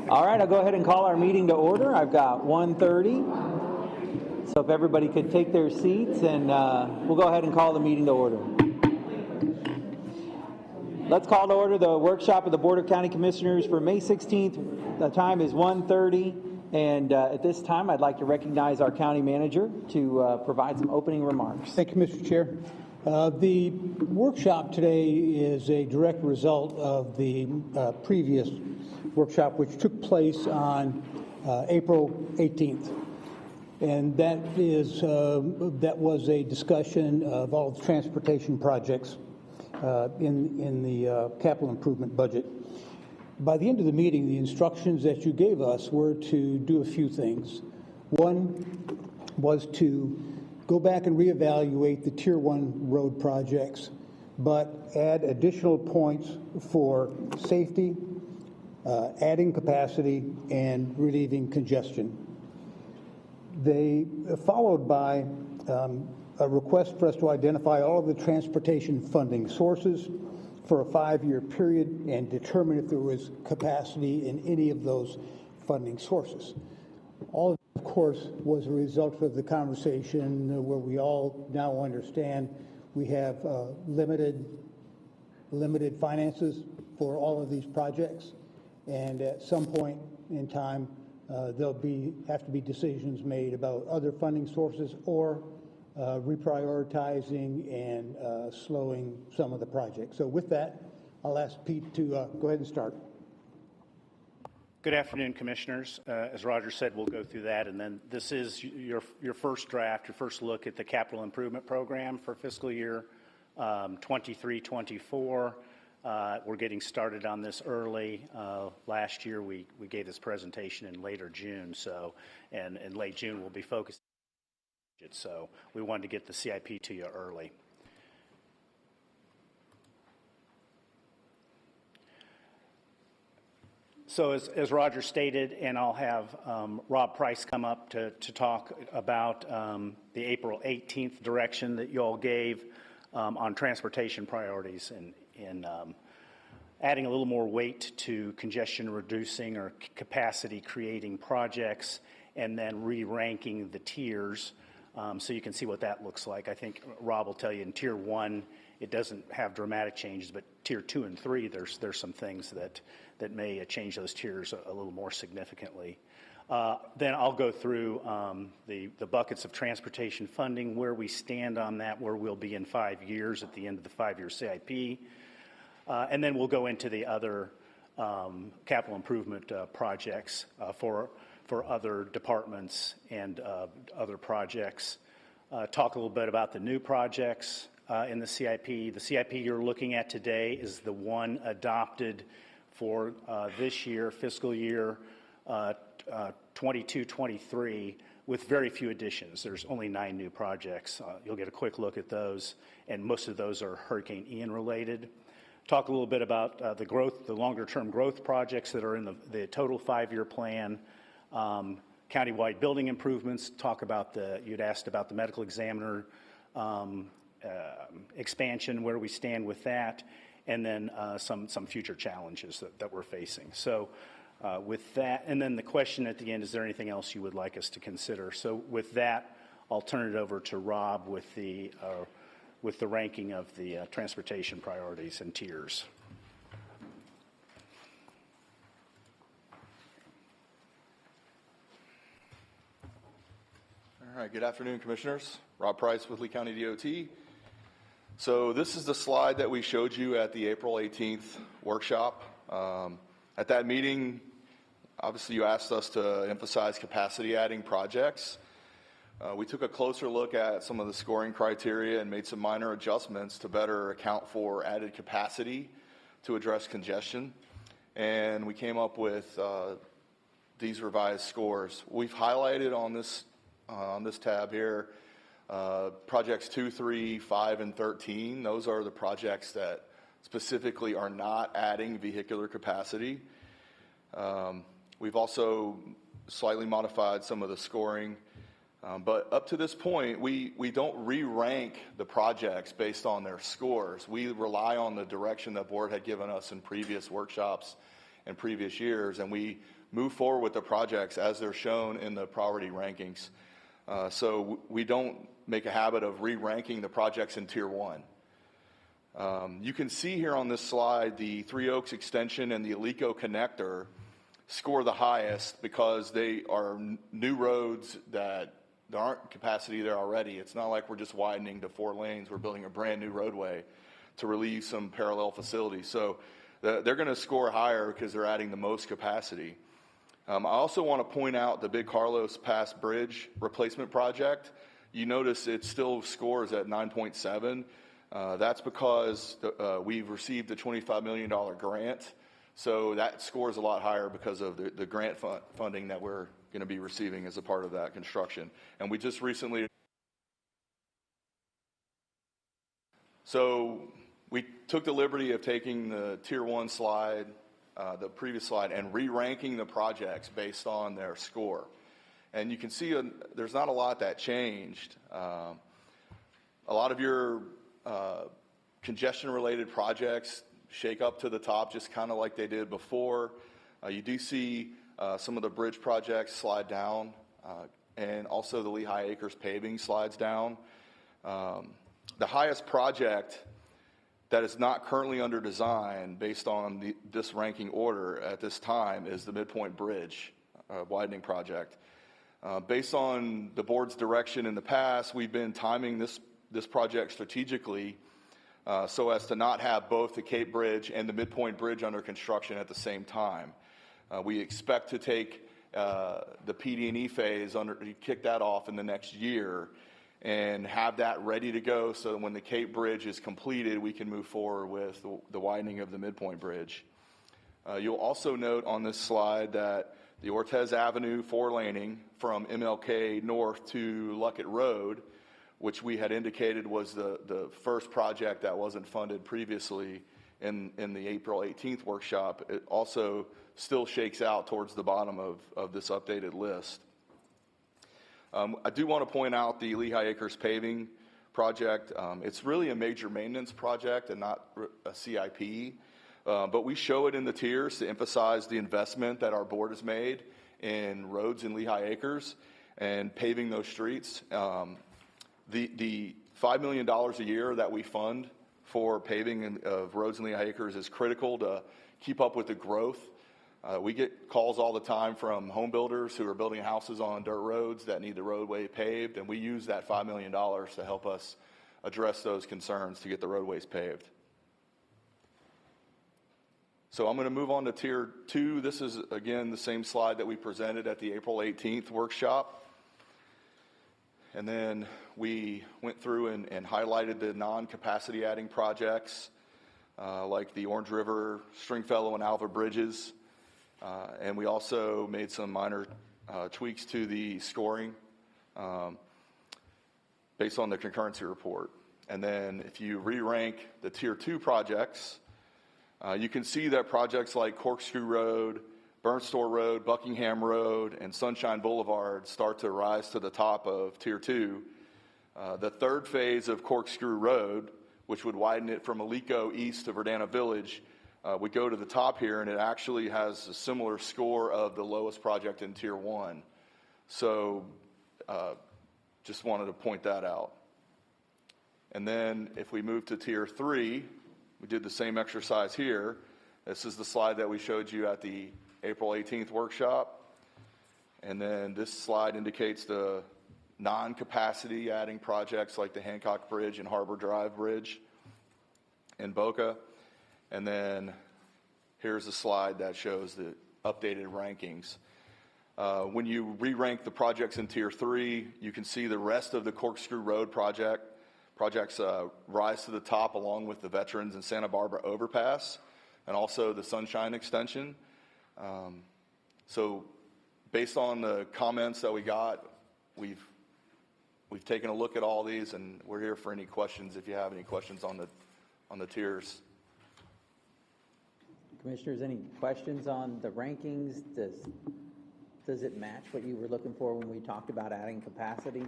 All right, I'll go ahead and call our meeting to order. I've got 1:30. So if everybody could take their seats, and we'll go ahead and call the meeting to order. Let's call to order the workshop of the Board of County Commissioners for May 16th. The time is 1:30, and at this time I'd like to recognize our county manager to provide some opening remarks. Thank you, Mr. Chair. The workshop today is a direct result of the previous workshop, which took place on April 18th. And that was a discussion of all the transportation projects in the capital improvement budget. By the end of the meeting, the instructions that you gave us were to do a few things. One was to go back and reevaluate the Tier 1 road projects, but add additional points for safety, adding capacity, and relieving congestion. They followed by a request for us to identify all of the transportation funding sources for a 5-year period and determine if there was capacity in any of those funding sources. All of it, of course, was a result of the conversation where we all now understand we have limited finances for all of these projects, and at some point in time there'll have to be decisions made about other funding sources or reprioritizing and slowing some of the projects. So with that, I'll ask Pete to go ahead and start. Good afternoon, Commissioners. As Roger said, we'll go through that, and then this is your first draft, your first look at the capital improvement program for fiscal year 23-24. We're getting started on this early. Last year we gave this presentation in later June, and in late June we'll be focused on it, so we wanted to get the CIP to you early. So as Roger stated, and I'll have Rob Price come up to talk about the April 18th direction that you all gave on transportation priorities and adding a little more weight to congestion reducing or capacity creating projects, and then re-ranking the tiers so you can see what that looks like. I think Rob will tell you in Tier 1 it doesn't have dramatic changes, but Tier 2 and 3 there's some things that may change those tiers a little more significantly. Then I'll go through the buckets of transportation funding, where we stand on that, where we'll be in 5 years at the end of the 5-year CIP. And then we'll go into the other capital improvement projects for other departments and other projects. Talk a little bit about the new projects in the CIP. The CIP you're looking at today is the one adopted for this year, fiscal year 22-23, with very few additions. There's only 9 new projects. You'll get a quick look at those, and most of those are Hurricane Ian related. Talk a little bit about the longer-term growth projects that are in the total 5-year plan. Countywide building improvements. Talk about you'd asked about the medical examiner expansion, where we stand with that, and then some future challenges that we're facing. So with that, and then the question at the end, is there anything else you would like us to consider? So with that, I'll turn it over to Rob with the ranking of the transportation priorities and tiers. All right, good afternoon, Commissioners. Rob Price with Lee County DOT. So this is the slide that we showed you at the April 18th workshop. At that meeting, obviously you asked us to emphasize capacity adding projects. We took a closer look at some of the scoring criteria and made some minor adjustments to better account for added capacity to address congestion. And we came up with these revised scores. We've highlighted on this tab here projects 2, 3, 5, and 13. Those are the projects that specifically are not adding vehicular capacity. We've also slightly modified some of the scoring. But up to this point, we don't re-rank the projects based on their scores. We rely on the direction the board had given us in previous workshops in previous years, and we move forward with the projects as they're shown in the priority rankings. So we don't make a habit of re-ranking the projects in Tier 1. You can see here on this slide the Three Oaks extension and the Alico connector score the highest because they are new roads that there aren't capacity there already. It's not like we're just widening to 4 lanes. We're building a brand new roadway to relieve some parallel facilities. So they're going to score higher because they're adding the most capacity. I also want to point out the Big Carlos Pass Bridge replacement project. You notice it still scores at 9.7. That's because we've received the $25 million grant. So that scores a lot higher because of the grant funding that we're going to be receiving as a part of that construction. And we just recently, so we took the liberty of taking the Tier 1 slide, the previous slide, and re-ranking the projects based on their score. And you can see there's not a lot that changed. A lot of your congestion-related projects shake up to the top just kind of like they did before. You do see some of the bridge projects slide down, and also the Lehigh Acres paving slides down. The highest project that is not currently under design based on this ranking order at this time is the Midpoint Bridge widening project. Based on the board's direction in the past, we've been timing this project strategically so as to not have both the Cape Bridge and the Midpoint Bridge under construction at the same time. We expect to take the PD&E phase, kick that off in the next year and have that ready to go so that when the Cape Bridge is completed, we can move forward with the widening of the Midpoint Bridge. You'll also note on this slide that the Ortez Avenue 4-laning from MLK North to Luckett Road, which we had indicated was the first project that wasn't funded previously in the April 18th workshop, it also still shakes out towards the bottom of this updated list. I do want to point out the Lehigh Acres paving project. It's really a major maintenance project and not a CIP, but we show it in the tiers to emphasize the investment that our board has made in roads in Lehigh Acres and paving those streets. The $5 million a year that we fund for paving of roads in Lehigh Acres is critical to keep up with the growth. We get calls all the time from home builders who are building houses on dirt roads that need the roadway paved, and we use that $5 million to help us address those concerns to get the roadways paved. So I'm going to move on to Tier 2. This is, again, the same slide that we presented at the April 18th workshop. And then we went through and highlighted the non-capacity adding projects like the Orange River, Stringfellow, and Alva Bridges. And we also made some minor tweaks to the scoring based on the concurrency report. And then if you re-rank the Tier 2 projects, you can see that projects like Corkscrew Road, Burnstore Road, Buckingham Road, and Sunshine Boulevard start to rise to the top of Tier 2. The third phase of Corkscrew Road, which would widen it from Alico east to Verdana Village, would go to the top here, and it actually has a similar score of the lowest project in Tier 1. So just wanted to point that out. And then if we move to Tier 3, we did the same exercise here. This is the slide that we showed you at the April 18th workshop. And then this slide indicates the non-capacity adding projects like the Hancock Bridge and Harbor Drive Bridge in Boca. And then here's a slide that shows the updated rankings. When you re-rank the projects in Tier 3, you can see the rest of the Corkscrew Road projects rise to the top along with the Veterans and Santa Barbara Overpass and also the Sunshine Extension. So based on the comments that we got, we've taken a look at all these, and we're here for any questions if you have any questions on the tiers. Commissioners, any questions on the rankings? Does it match what you were looking for when we talked about adding capacity?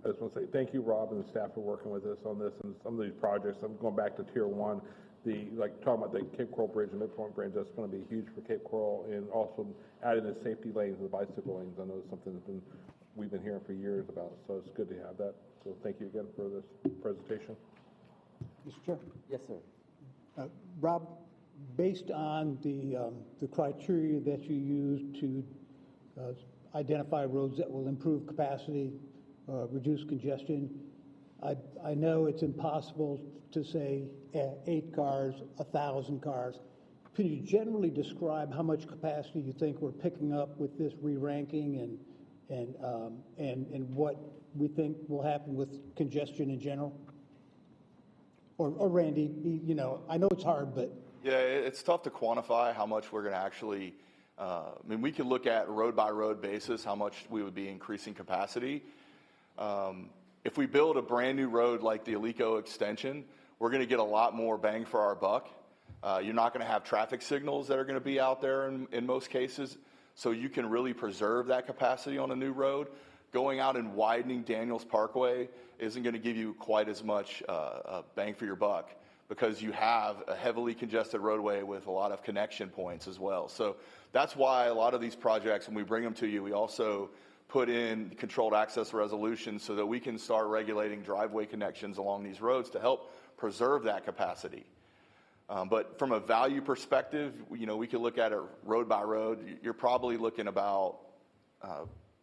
I just want to say thank you, Rob, and the staff for working with us on this and some of these projects. I'm going back to Tier 1. like talking about the Cape Coral Bridge and Midpoint Bridge, that's going to be huge for Cape Coral, and also adding the safety lanes and the bicycle lanes. I know it's something we've been hearing for years about, so it's good to have that. So thank you again for this presentation. Mr. Chair. Yes, sir. Rob, based on the criteria that you use to identify roads that will improve capacity, reduce congestion, I know it's impossible to say 8 cars, 1,000 cars. Can you generally describe how much capacity you think we're picking up with this re-ranking and what we think will happen with congestion in general? Or Randy, you know, I know it's hard, but. Yeah, it's tough to quantify how much we're going to actually, I mean, we could look at road by road basis how much we would be increasing capacity. If we build a brand new road like the Alico extension, we're going to get a lot more bang for our buck. You're not going to have traffic signals that are going to be out there in most cases, so you can really preserve that capacity on a new road. Going out and widening Daniels Parkway isn't going to give you quite as much bang for your buck because you have a heavily congested roadway with a lot of connection points as well. So that's why a lot of these projects, when we bring them to you, we also put in controlled access resolutions so that we can start regulating driveway connections along these roads to help preserve that capacity. But from a value perspective, you know, we could look at it road by road. You're probably looking about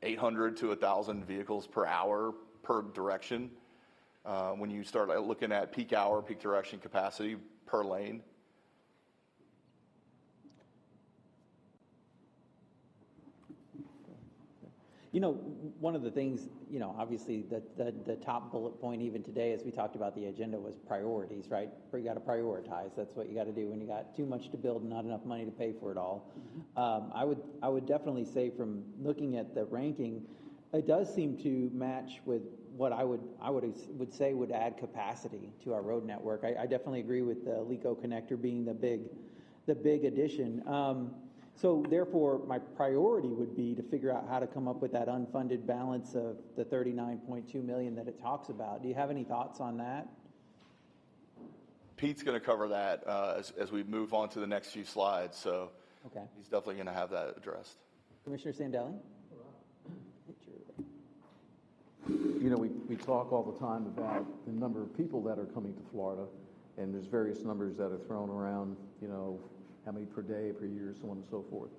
800 to 1,000 vehicles per hour per direction when you start looking at peak hour, peak direction capacity per lane. You know, one of the things, you know, obviously the top bullet point even today as we talked about the agenda was priorities, right? You got to prioritize. That's what you got to do when you got too much to build and not enough money to pay for it all. I would definitely say from looking at the ranking, it does seem to match with what I would say would add capacity to our road network. I definitely agree with the Alico connector being the big addition. So therefore, my priority would be to figure out how to come up with that unfunded balance of the 39.2 million that it talks about. Do you have any thoughts on that? Pete's going to cover that as we move on to the next few slides. So Okay. he's definitely going to have that addressed. Commissioner Sandelli? You know, we talk all the time about the number of people that are coming to Florida, and there's various numbers that are thrown around, you know, how many per day, per year, so on and so forth.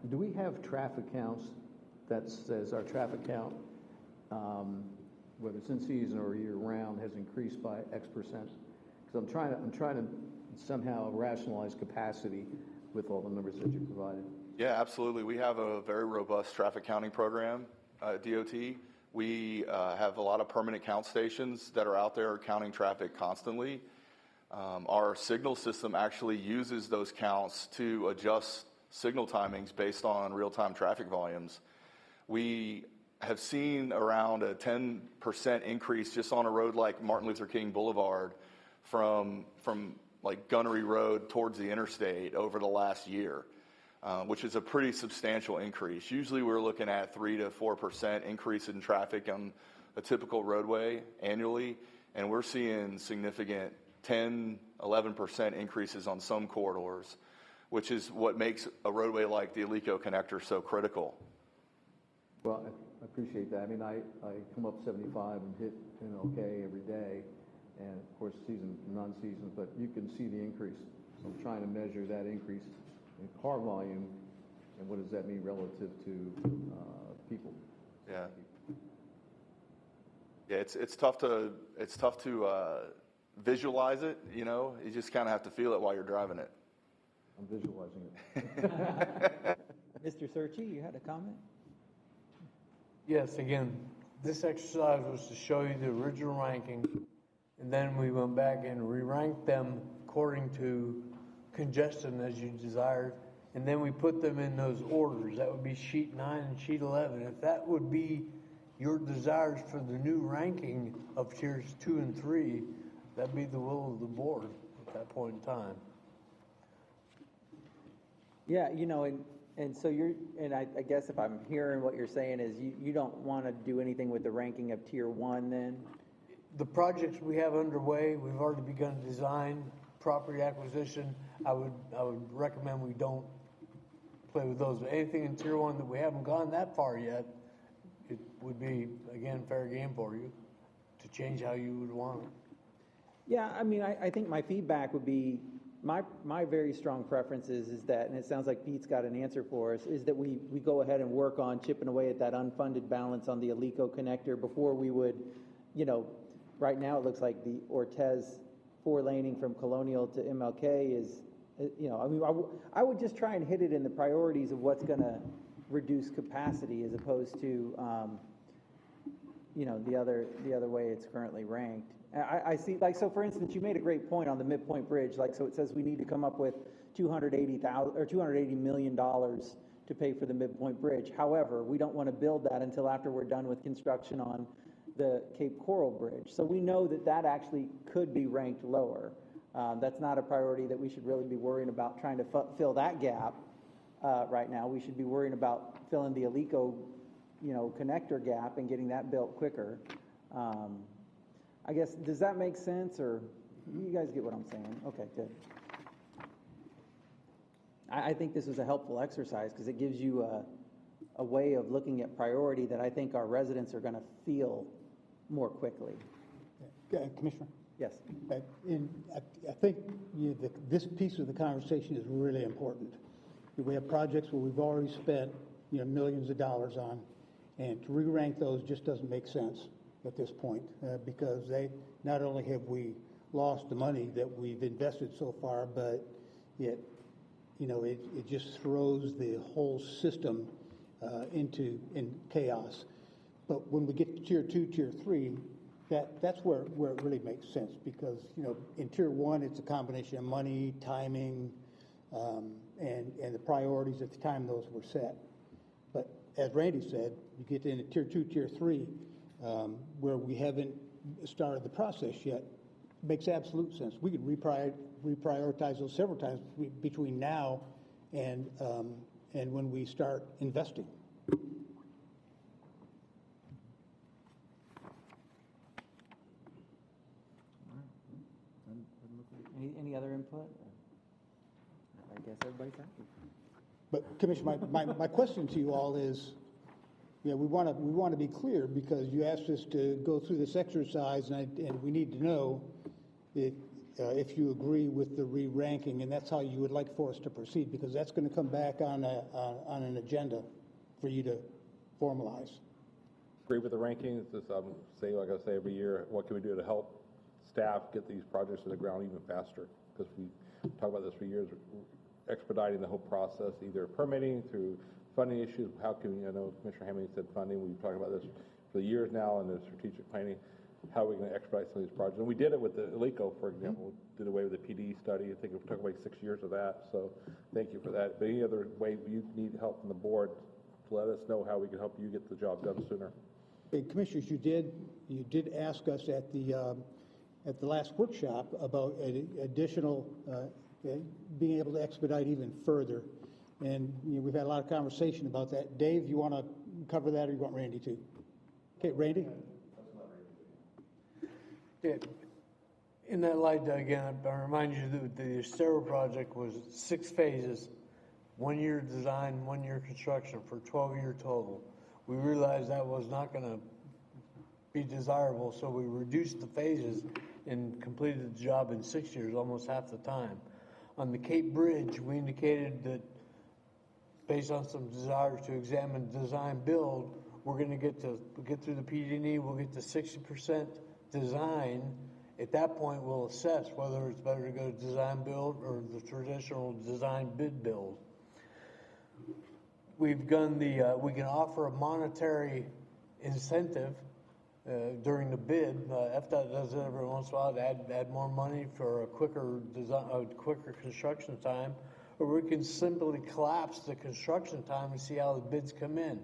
Do we have traffic counts that says our traffic count, whether it's in season or year round, has increased by X percent? Because I'm trying to somehow rationalize capacity with all the numbers that you provided. Yeah, absolutely. We have a very robust traffic counting program at DOT. We have a lot of permanent count stations that are out there counting traffic constantly. Our signal system actually uses those counts to adjust signal timings based on real-time traffic volumes. We have seen around a 10% increase just on a road like Martin Luther King Boulevard from like Gunnery Road towards the interstate over the last year, which is a pretty substantial increase. Usually we're looking at 3 to 4% increase in traffic on a typical roadway annually, and we're seeing significant 10, 11% increases on some corridors, which is what makes a roadway like the Alico connector so critical. Well, I appreciate that. I mean, I come up 75 and hit okay every day, and of course season, non-season, but you can see the increase. So I'm trying to measure that increase in car volume, and what does that mean relative to people? Yeah. Yeah, it's tough to visualize it, you know. You just kind of have to feel it while you're driving it. I'm visualizing it. Mr. Searchy, you had a comment? Yes, again, this exercise was to show you the original ranking, and then we went back and re-ranked them according to congestion as you desired, and then we put them in those orders. That would be sheet 9 and sheet 11. If that would be your desires for the new ranking of tiers 2 and 3, that'd be the will of the board at that point in time. Yeah, you know, and so I guess if I'm hearing what you're saying is you don't want to do anything with the ranking of tier 1 then? The projects we have underway, we've already begun design, property acquisition. I would recommend we don't play with those. But anything in tier one that we haven't gone that far yet, it would be, again, fair game for you to change how you would want it. Yeah, I mean, I think my feedback would be, my very strong preference is that, and it sounds like Pete's got an answer for us, is that we go ahead and work on chipping away at that unfunded balance on the Alico connector before we would, you know, right now it looks like the Ortez 4-laning from Colonial to MLK is, you know, I mean, I would just try and hit it in the priorities of what's going to reduce capacity as opposed to, you know, the other way it's currently ranked. I see, like, so for instance, you made a great point on the Midpoint Bridge. Like, so it says we need to come up with $280 million to pay for the Midpoint Bridge. However, we don't want to build that until after we're done with construction on the Cape Coral Bridge. So we know that that actually could be ranked lower. That's not a priority that we should really be worrying about trying to fill that gap right now. We should be worrying about filling the Alico, you know, connector gap and getting that built quicker. I guess, does that make sense, or you guys get what I'm saying? Okay, good. I think this was a helpful exercise because it gives you a way of looking at priority that I think our residents are going to feel more quickly. Commissioner? Yes. I think this piece of the conversation is really important. We have projects where we've already spent, you know, millions of dollars on, and to re-rank those just doesn't make sense at this point because not only have we lost the money that we've invested so far, but yet, you know, it just throws the whole system in chaos. But when we get to tier 2, tier 3, that's where it really makes sense because, you know, in tier 1 it's a combination of money, timing, and the priorities at the time those were set. But as Randy said, you get into tier 2, tier 3, where we haven't started the process yet, it makes absolute sense. We could reprioritize those several times between now and when we start investing. Any other input? I guess everybody's happy. But Commissioner, my question to you all is, yeah, we want to be clear because you asked us to go through this exercise, and we need to know if you agree with the re-ranking, and that's how you would like for us to proceed, because that's going to come back on an agenda for you to formalize. Agree with the rankings. Just say, like I say every year, what can we do to help staff get these projects to the ground even faster? Because we talk about this for years, expediting the whole process, either permitting through funding issues. How can we, I know Commissioner Hammond said funding, we've talked about this for years now in the strategic planning, how are we going to expedite some of these projects? And we did it with the Alico, for example, did away with the PD study. I think it took away 6 years of that, so thank you for that. But any other way you need help from the board, to let us know how we can help you get the job done sooner. Hey, Commissioners, you did ask us at the last workshop about additional being able to expedite even further. And you know, we've had a lot of conversation about that. Dave, you want to cover that, or you want Randy to? Okay, Randy? Yeah. In that light, again, I remind you that the Estero project was 6 phases, 1 year design, 1 year construction for 12-year total. We realized that was not going to be desirable, so we reduced the phases and completed the job in 6 years, almost half the time. On the Cape Bridge, we indicated that based on some desire to examine design build, we're going to get through the PD&E, we'll get to 60% design. At that point, we'll assess whether it's better to go design build or the traditional design bid build. We've done we can offer a monetary incentive during the bid. FDOT does it every once in a while to add more money for a quicker construction time, or we can simply collapse the construction time and see how the bids come in.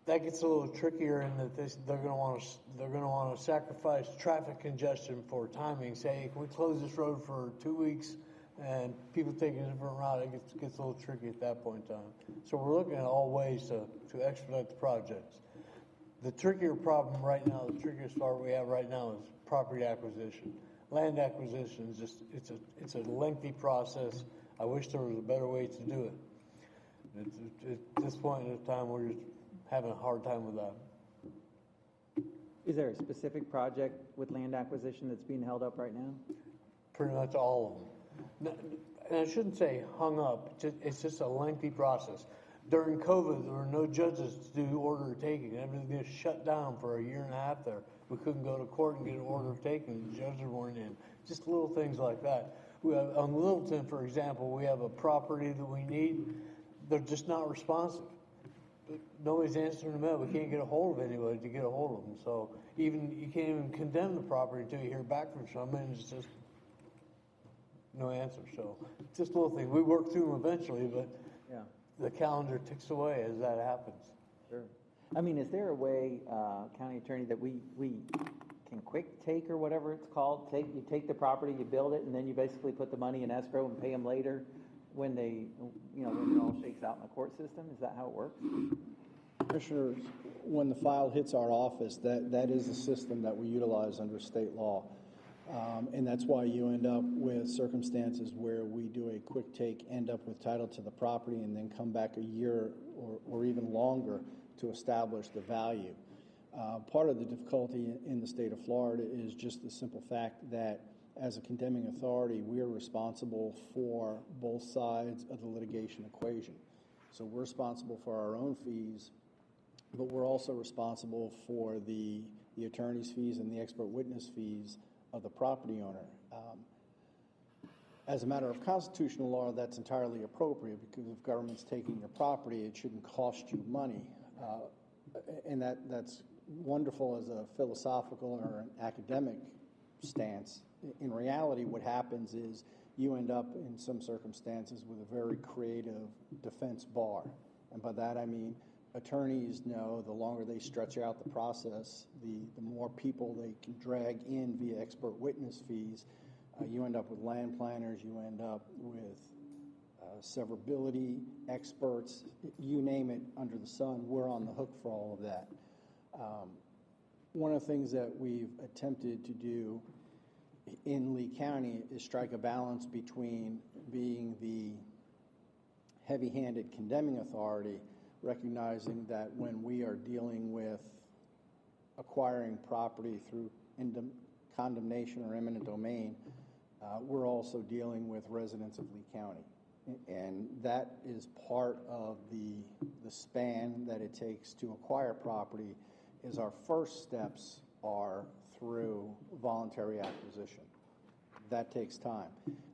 That gets a little trickier in that they're going to want to sacrifice traffic congestion for timing. Say, hey, can we close this road for 2 weeks and people taking a different route? It gets a little tricky at that point in time. So we're looking at all ways to expedite the projects. The trickier problem right now, the trickiest part we have right now is property acquisition. Land acquisition is just, it's a lengthy process. I wish there was a better way to do it. At this point in time, we're just having a hard time with that. Is there a specific project with land acquisition that's being held up right now? Pretty much all of them. And I shouldn't say hung up, it's just a lengthy process. During COVID, there were no judges to do order of taking. Everything was shut down for a year and a half there. We couldn't go to court and get an order of taking. The judges weren't in. Just little things like that. We have, on Littleton, for example, we have a property that we need. They're just not responsive. Nobody's answering the mail. We can't get a hold of anybody to get a hold of them. So even you can't even condemn the property until you hear back from someone. It's just no answer. So just little things. We work through them eventually, but Yeah. the calendar ticks away as that happens. Sure. I mean, is there a way, County Attorney, that we can quick take or whatever it's called? You take the property, you build it, and then you basically put the money in escrow and pay them later when they, when it all shakes out in the court system? Is that how it works? Commissioners, when the file hits our office, that is the system that we utilize under state law. And that's why you end up with circumstances where we do a quick take, end up with title to the property, and then come back a year or even longer to establish the value. Part of the difficulty in the state of Florida is just the simple fact that as a condemning authority, we are responsible for both sides of the litigation equation. So we're responsible for our own fees, but we're also responsible for the attorney's fees and the expert witness fees of the property owner. As a matter of constitutional law, that's entirely appropriate, because if government's taking your property, it shouldn't cost you money. And that's wonderful as a philosophical or an academic stance. In reality, what happens is you end up in some circumstances with a very creative defense bar. And by that I mean attorneys know the longer they stretch out the process, the more people they can drag in via expert witness fees. You end up with land planners, you end up with severability experts, you name it under the sun, we're on the hook for all of that. One of the things that we've attempted to do in Lee County is strike a balance between being the heavy-handed condemning authority, recognizing that when we are dealing with acquiring property through condemnation or eminent domain, we're also dealing with residents of Lee County. And that is part of the span that it takes to acquire property. Is our first steps are through voluntary acquisition. That takes time.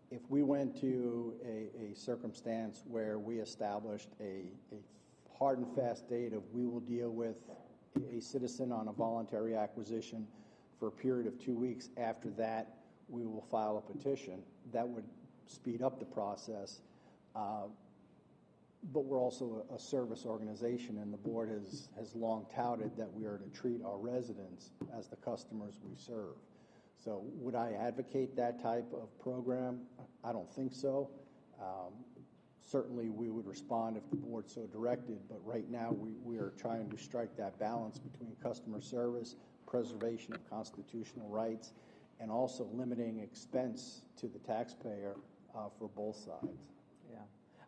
If we went to a circumstance where we established a hard and fast date of we will deal with a citizen on a voluntary acquisition for a period of 2 weeks, after that we will file a petition, that would speed up the process. But we're also a service organization, and the board has long touted that we are to treat our residents as the customers we serve. So would I advocate that type of program? I don't think so. Certainly we would respond if the board so directed, but right now we are trying to strike that balance between customer service, preservation of constitutional rights, and also limiting expense to the taxpayer for both sides. Yeah.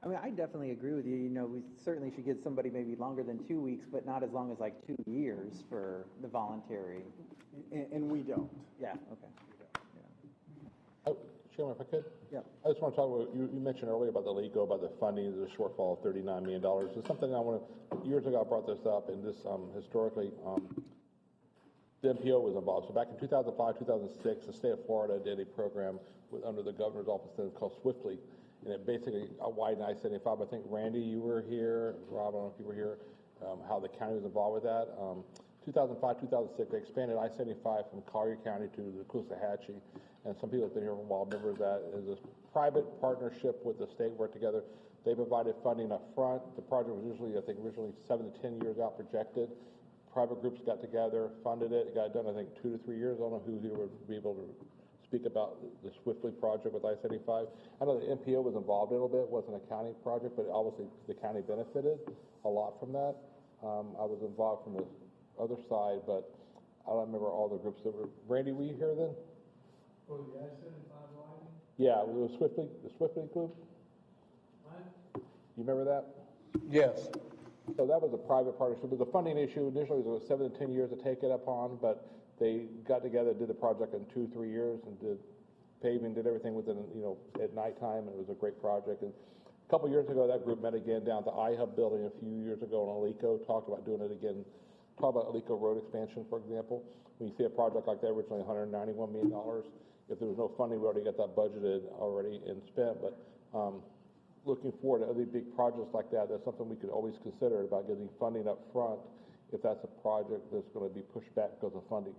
I mean, I definitely agree with you. We certainly should give somebody maybe longer than 2 weeks, but not as long as like 2 years for the voluntary. And we don't. Yeah, okay. Yeah. Oh, Chairman, if I could? Yeah. I just want to talk about, you mentioned earlier about the LEGO, about the funding, there's a shortfall of $39 million. It's something I want to, years ago I brought this up, and this historically, the MPO was involved. So back in 2005, 2006, the state of Florida did a program under the governor's office then called Swiftly, and it basically widened I-75. I think, Randy, you were here, Rob, I don't know if you were here, how the county was involved with that. 2005, 2006, they expanded I-75 from Collier County to the Caloosahatchee, and some people have been here for a while. Remember that is a private partnership with the state work together. They provided funding up front. The project was usually, I think, originally 7 to 10 years out projected. Private groups got together, funded it. It got done, I think, 2 to 3 years. I don't know who here would be able to speak about the Swiftly project with I-75. I know the MPO was involved a little bit. It wasn't a county project, but obviously the county benefited a lot from that. I was involved from the other side, but I don't remember all the groups that were. Randy, were you here then? For the I-75 widening? Yeah, it was the Swiftly group. You remember that? Yes. So that was a private partnership. It was a funding issue. Initially, it was 7 to 10 years to take it upon, but they got together, did the project in 2-3 years, and did paving, did everything within, at nighttime, and it was a great project. And a couple years ago, that group met again down at the iHub building a few years ago in Alico, talked about doing it again, talked about Alico Road expansion, for example. When you see a project like that, originally $191 million, if there was no funding, we already got that budgeted already and spent, but looking forward to other big projects like that, that's something we could always consider about getting funding up front if that's a project that's going to be pushed back because of funding.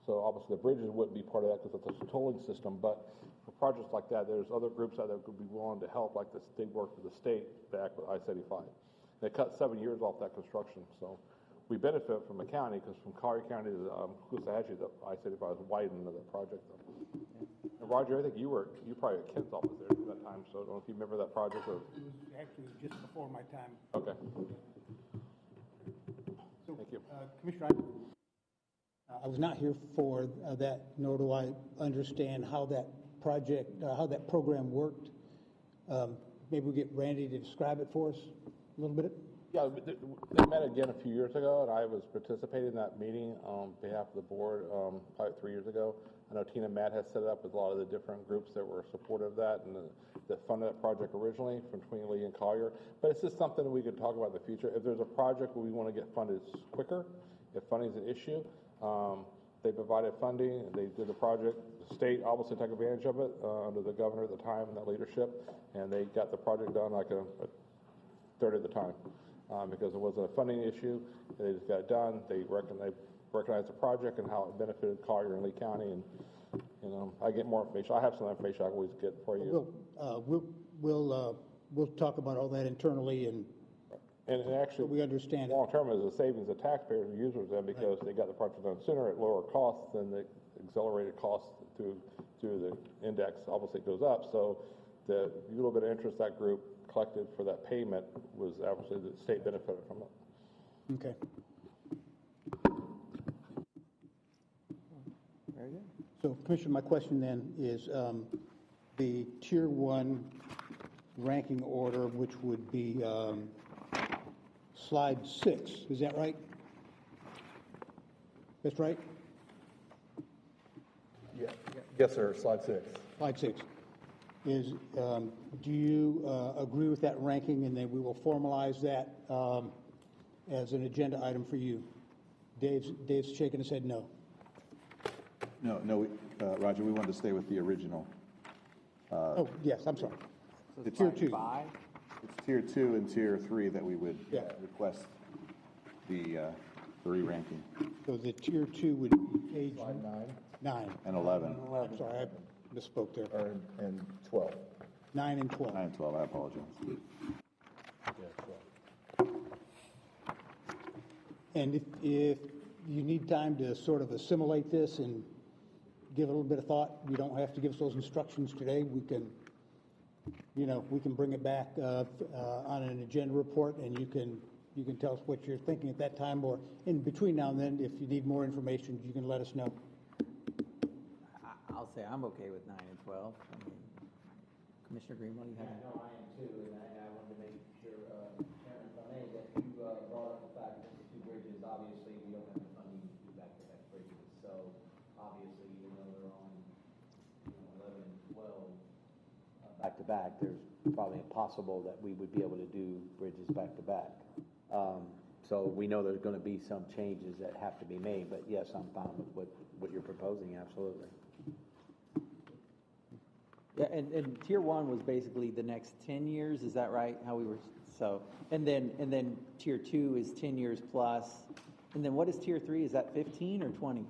So obviously the bridges wouldn't be part of that because it's a tolling system, but for projects like that, there's other groups out there that could be willing to help, like they work with the state back with I-75. They cut 7 years off that construction, so we benefit from the county because from Collier County to Coosawhatchie, the I-75 is widened into that project. And Roger, I think you probably at Kent's office there at that time, so I don't know if you remember that project or. It was actually just before my time. Okay. So, Thank you. Commissioner, I was not here for that, nor do I understand how that project, how that program worked. Maybe we'll get Randy to describe it for us a little bit. Yeah, they met again a few years ago, and I was participating in that meeting on behalf of the board probably 3 years ago. I know Tina Matt has set it up with a lot of the different groups that were supportive of that and that funded that project originally from between Lee and Collier. But it's just something we could talk about in the future. If there's a project where we want to get funded quicker, if funding is an issue, they provided funding, they did the project. The state obviously took advantage of it under the governor at the time and that leadership, and they got the project done like a third of the time. Because it wasn't a funding issue, they just got it done. They recognized the project and how it benefited Collier and Lee County, and I get more information. I have some information I always get for you. We'll talk about all that internally and actually, so we understand it. long term is a savings of taxpayers and users then because they got the project done sooner at lower costs than the accelerated costs through the index. Obviously, it goes up. So the little bit of interest that group collected for that payment was obviously the state benefited from it. Okay. Very good. So, Commissioner, my question then is the Tier 1 ranking order, which would be slide 6, is that right? That's right? Yeah. Yes, sir. Slide 6. Slide 6. Is, do you agree with that ranking, and then we will formalize that as an agenda item for you? Dave's shaking his head no. No, Roger, we wanted to stay with the original. Oh, yes, I'm sorry. The Tier 2. It's Tier 2 and Tier 3 that we would request the re-ranking. So the Tier 2 would be page 9. And 11. I'm sorry, I misspoke there. And 12. 9 and 12. 9 and 12, I apologize. And if you need time to sort of assimilate this and give it a little bit of thought, you don't have to give us those instructions today. We can, we can bring it back on an agenda report, and you can tell us what you're thinking at that time, or in between now and then, if you need more information, you can let us know. I'll say I'm okay with 9 and 12. I mean, Commissioner Greenwell, you have? Yeah, no, I am too, and I wanted to make sure, Chairman, if I may, that you brought up the fact that the two bridges, obviously, we don't have the funding to do back-to-back bridges. So obviously, even though they're on 11 and 12 back-to-back, there's probably impossible that we would be able to do bridges back-to-back. So we know there's going to be some changes that have to be made, but yes, I'm fine with what you're proposing, absolutely. Yeah, and Tier 1 was basically the next 10 years, is that right? How we were, so, and then Tier 2 is 10 years plus, and then what is Tier 3? Is that 15 or 20?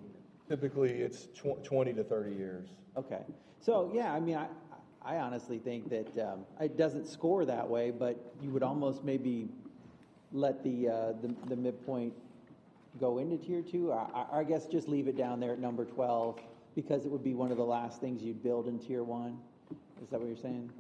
Typically, it's 20 to 30 years. Okay, so yeah, I mean, I honestly think that it doesn't score that way, but you would almost maybe let the midpoint go into Tier 2. I guess just leave it down there at number 12 because it would be one of the last things you'd build in Tier 1. Is that what you're saying?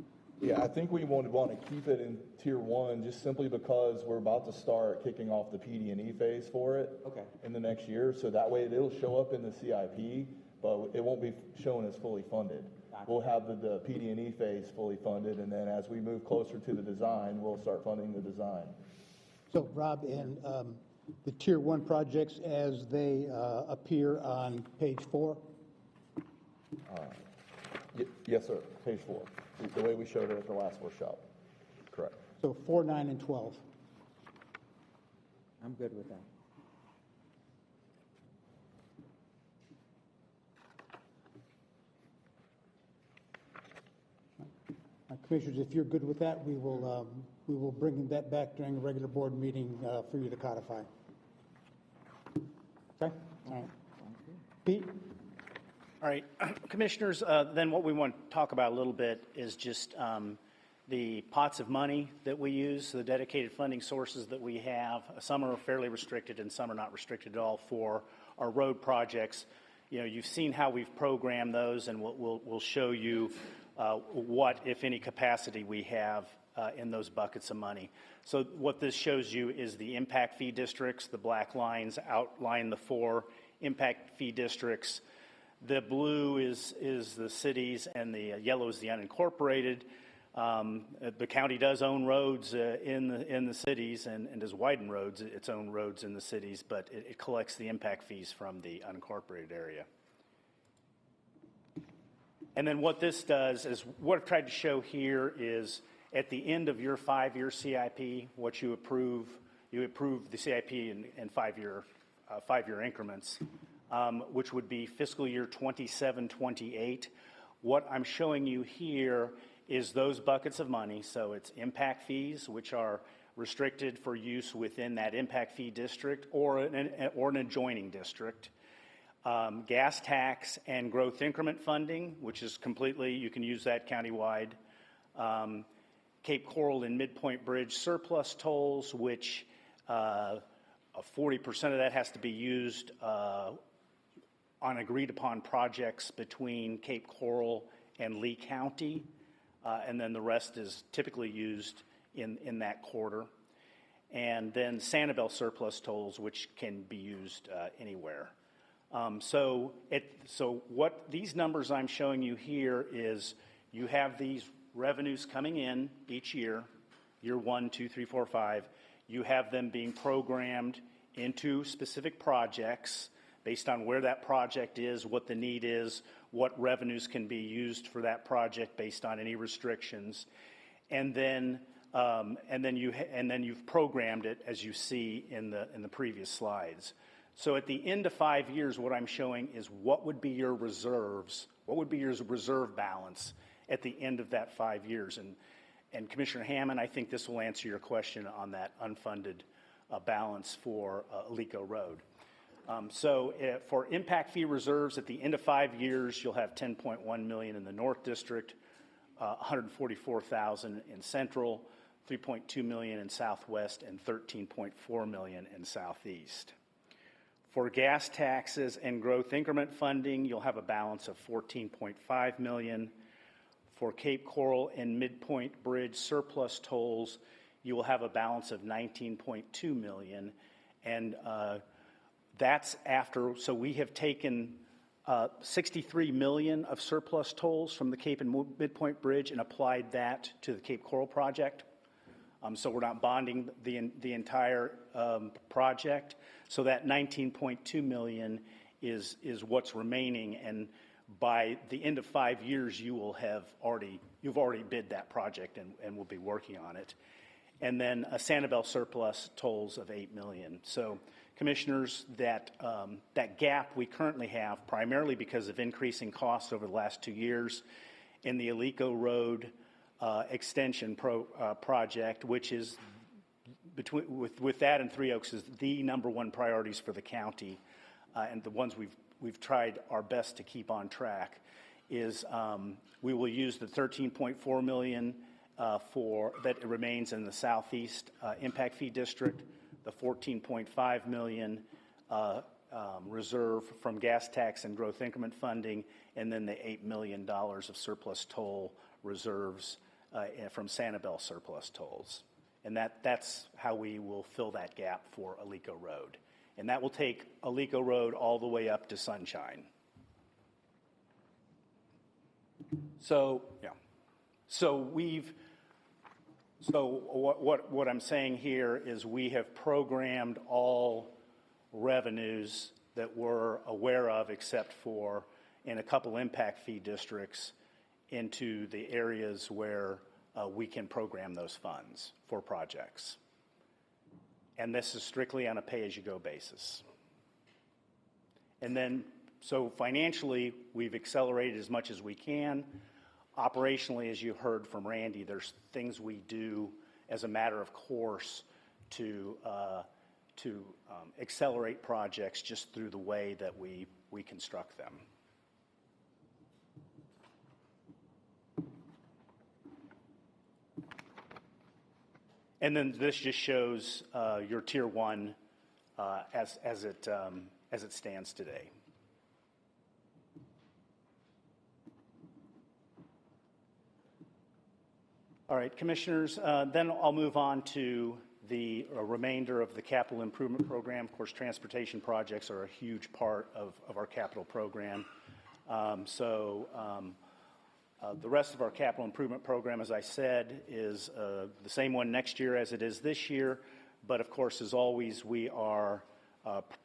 Yeah, I think we want to keep it in tier one just simply because we're about to start kicking off the PD&E phase for it. Okay. In the next year, so that way it'll show up in the CIP, but it won't be shown as fully funded. Gotcha. We'll have the PD&E phase fully funded, and then as we move closer to the design, we'll start funding the design. So, Rob, in the Tier 1 projects as they appear on page 4? Yes, sir, page 4, the way we showed it at the last workshop. Correct. So 4, 9, and 12. I'm good with that. Commissioners, if you're good with that, we will bring that back during a regular board meeting for you to codify. Okay? All right. Pete? All right, Commissioners, then what we want to talk about a little bit is just the pots of money that we use, the dedicated funding sources that we have. Some are fairly restricted and some are not restricted at all for our road projects. You know, you've seen how we've programmed those, and we'll show you what, if any, capacity we have in those buckets of money. So what this shows you is the impact fee districts. The black lines outline the 4 impact fee districts. The blue is the cities, and the yellow is the unincorporated. The county does own roads in the cities and does widen roads, its own roads in the cities, but it collects the impact fees from the unincorporated area. And then what this does is, what I've tried to show here is at the end of your 5-year CIP, what you approve the CIP in 5-year increments, which would be fiscal year 27, 28. What I'm showing you here is those buckets of money. So it's impact fees, which are restricted for use within that impact fee district or an adjoining district. Gas tax and growth increment funding, which is completely, you can use that countywide. Cape Coral and Midpoint Bridge surplus tolls, which 40% of that has to be used on agreed upon projects between Cape Coral and Lee County, and then the rest is typically used in that quarter. And then Sanibel surplus tolls, which can be used anywhere. So what these numbers I'm showing you here is you have these revenues coming in each year 1, 2, 3, 4, 5. You have them being programmed into specific projects based on where that project is, what the need is, what revenues can be used for that project based on any restrictions, and then you've programmed it as you see in the previous slides. So at the end of 5 years, what I'm showing is what would be your reserves, what would be your reserve balance at the end of that 5 years. And Commissioner Hammond, I think this will answer your question on that unfunded balance for Alico Road. For impact fee reserves at the end of 5 years, you'll have $10.1 million in the North District, $144,000 in Central, $3.2 million in Southwest, and $13.4 million in Southeast. For gas taxes and growth increment funding, you'll have a balance of $14.5 million. For Cape Coral and Midpoint Bridge surplus tolls, you will have a balance of $19.2 million. And that's after, so we have taken $63 million of surplus tolls from the Cape and Midpoint Bridge and applied that to the Cape Coral project. So we're not bonding the entire project. So that $19.2 million is what's remaining, and by the end of 5 years, you've already bid that project and will be working on it. And then a Sanibel surplus tolls of $8 million. So, Commissioners, that gap we currently have, primarily because of increasing costs over the last 2 years, in the Alico Road extension project, which is with that and Three Oaks is the #1 priorities for the county, and the ones we've tried our best to keep on track, is we will use the $13.4 million that remains in the Southeast impact fee district, the $14.5 million reserve from gas tax and growth increment funding, and then the $8 million of surplus toll reserves from Sanibel surplus tolls. And that's how we will fill that gap for Alico Road. And that will take Alico Road all the way up to Sunshine. So, yeah. So what I'm saying here is we have programmed all revenues that we're aware of, except for in a couple impact fee districts, into the areas where we can program those funds for projects. And this is strictly on a pay-as-you-go basis. And then, so financially, we've accelerated as much as we can. Operationally, as you heard from Randy, there's things we do as a matter of course to accelerate projects just through the way that we construct them. And then this just shows your Tier 1 as it stands today. All right, Commissioners, then I'll move on to the remainder of the capital improvement program. Of course, transportation projects are a huge part of our capital program. The rest of our capital improvement program, as I said, is the same one next year as it is this year. But of course, as always, we are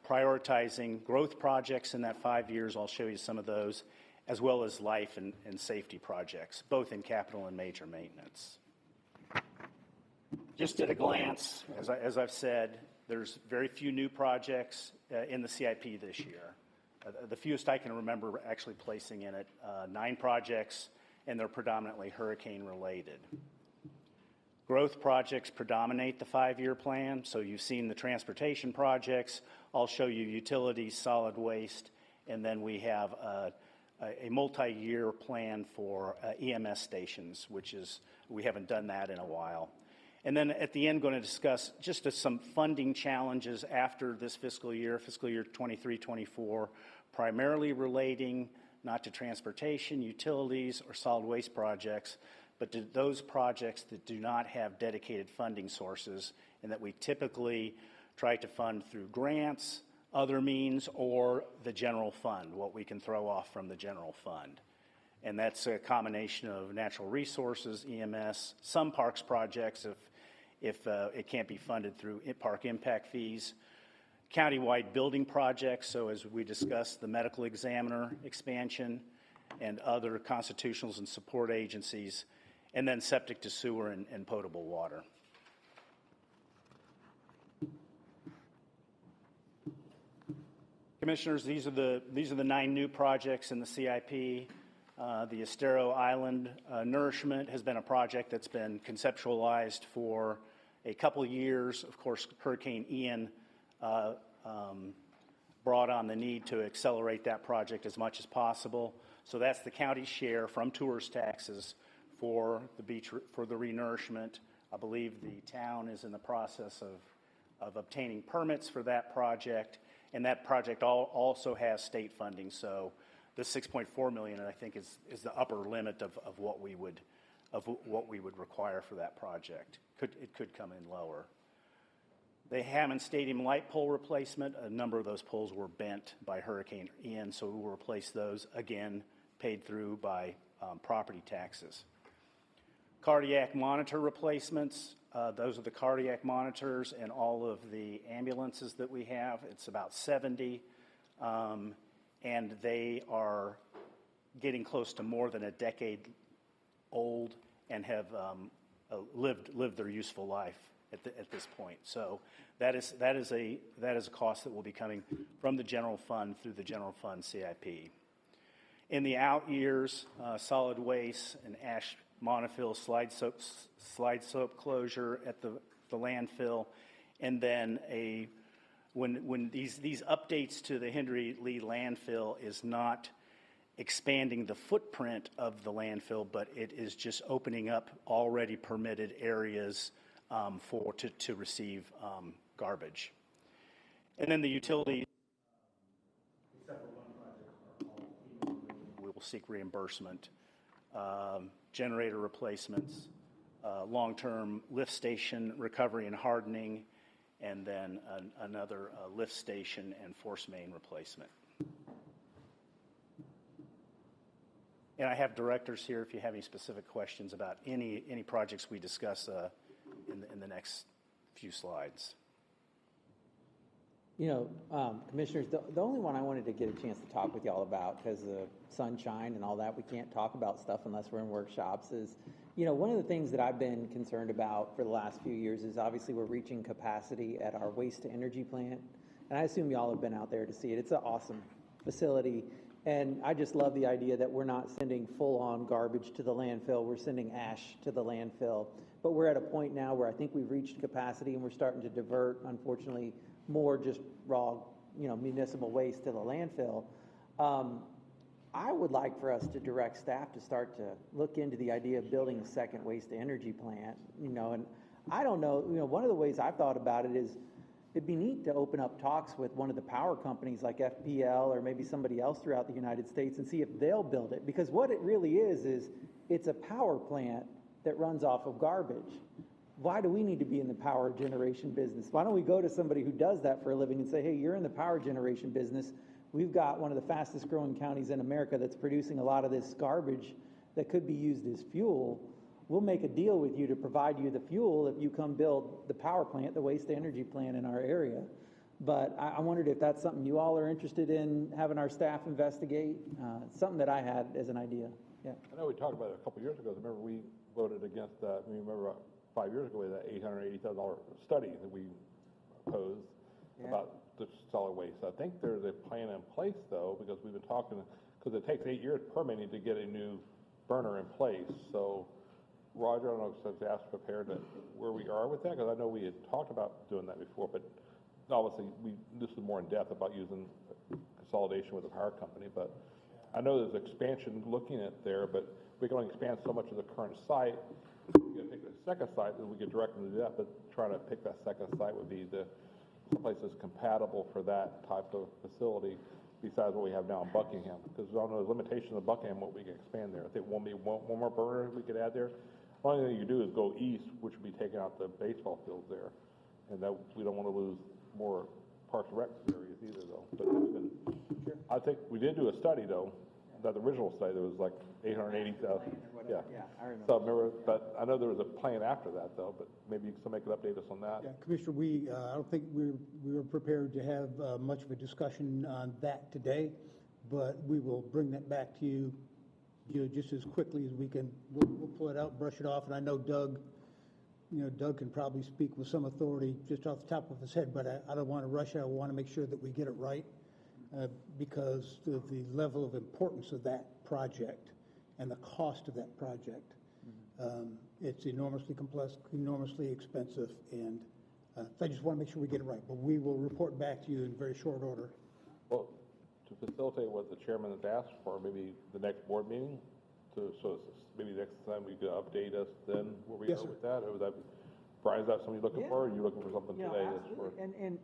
prioritizing growth projects in that 5 years. I'll show you some of those, as well as life and safety projects, both in capital and major maintenance. Just at a glance, as I've said, there's very few new projects in the CIP this year. The fewest I can remember actually placing in it, 9 projects, and they're predominantly hurricane related. Growth projects predominate the 5-year plan. So you've seen the transportation projects. I'll show you utilities, solid waste, and then we have a multi-year plan for EMS stations, which is, we haven't done that in a while. And then at the end, going to discuss just some funding challenges after this fiscal year 23-24, primarily relating not to transportation, utilities, or solid waste projects, but to those projects that do not have dedicated funding sources and that we typically try to fund through grants, other means, or the general fund, what we can throw off from the general fund. And that's a combination of natural resources, EMS, some parks projects if it can't be funded through park impact fees, countywide building projects, so as we discussed, the medical examiner expansion and other constitutionals and support agencies, and then septic to sewer and potable water. Commissioners, these are the 9 new projects in the CIP. The Estero Island nourishment has been a project that's been conceptualized for a couple of years. Of course, Hurricane Ian brought on the need to accelerate that project as much as possible. So that's the county share from tourist taxes for the beach, for the renourishment. I believe the town is in the process of obtaining permits for that project, and that project also has state funding. So the $6.4 million, I think, is the upper limit of what we would require for that project. It could come in lower. The Hammond Stadium light pole replacement, a number of those poles were bent by Hurricane Ian, so we will replace those, again, paid through by property taxes. Cardiac monitor replacements, those are the cardiac monitors and all of the ambulances that we have. It's about 70, and they are getting close to more than a decade old and have lived their useful life at this point. So that is a cost that will be coming from the general fund through the general fund CIP. In the out years, solid waste and ash monofill slide slope closure at the landfill, and then when these updates to the Henry Lee landfill is not expanding the footprint of the landfill, but it is just opening up already permitted areas to receive garbage. And then the utilities, except for one project, we will seek reimbursement. Generator replacements, long-term lift station recovery and hardening, and then another lift station and force main replacement. And I have directors here if you have any specific questions about any projects we discuss in the next few slides. You know, Commissioners, the only one I wanted to get a chance to talk with y'all about, because of sunshine and all that, we can't talk about stuff unless we're in workshops, is, you know, one of the things that I've been concerned about for the last few years is obviously we're reaching capacity at our waste-to-energy plant. And I assume y'all have been out there to see it. It's an awesome facility. And I just love the idea that we're not sending full-on garbage to the landfill. We're sending ash to the landfill. But we're at a point now where I think we've reached capacity and we're starting to divert, unfortunately, more just raw, you know, municipal waste to the landfill. I would like for us to direct staff to start to look into the idea of building a second waste-to-energy plant, you know, and I don't know, you know, one of the ways I've thought about it is it'd be neat to open up talks with one of the power companies like FPL or maybe somebody else throughout the United States and see if they'll build it. Because what it really is it's a power plant that runs off of garbage. Why do we need to be in the power generation business? Why don't we go to somebody who does that for a living and say, hey, you're in the power generation business. We've got one of the fastest growing counties in America that's producing a lot of this garbage that could be used as fuel. We'll make a deal with you to provide you the fuel if you come build the power plant, the waste energy plant in our area. But I wondered if that's something you all are interested in having our staff investigate. Something that I had as an idea. Yeah. I know we talked about it a couple years ago. Remember we voted against that. I mean, remember 5 years ago we had that $880,000 study that we opposed about the solid waste. I think there's a plan in place though, because we've been talking, because it takes 8 years permitting to get a new burner in place. So Roger, I don't know if that's prepared to where we are with that, because I know we had talked about doing that before, but obviously this is more in depth about using consolidation with the power company. But I know there's expansion looking at there, but we can only expand so much of the current site. We got to pick the second site, and we get directly to that. But trying to pick that second site would be someplace that's compatible for that type of facility, besides what we have now in Buckingham. Because I don't know the limitations of Buckingham, what we can expand there. I think one more burner we could add there. The only thing you do is go east, which would be taking out the baseball fields there, and that we don't want to lose more Parks and Rec areas either, though. But it's been, I think we did do a study though. That original study, there was like 880,000. Yeah, I remember. So remember, but I know there was a plan after that though. But maybe somebody could update us on that. Yeah, Commissioner, I don't think we were prepared to have much of a discussion on that today, but we will bring that back to you, just as quickly as we can. We'll pull it out, brush it off, and I know Doug can probably speak with some authority just off the top of his head, but I don't want to rush it. I want to make sure that we get it right. Because of the level of importance of that project and the cost of that project. It's enormously complex, enormously expensive, and I just want to make sure we get it right. But we will report back to you in very short order. Well, to facilitate what the chairman has asked for, maybe the next board meeting, so maybe next time we could update us then where we are with that, or would that be, Brian, is that something you're looking for, or are you looking for something today? Absolutely. And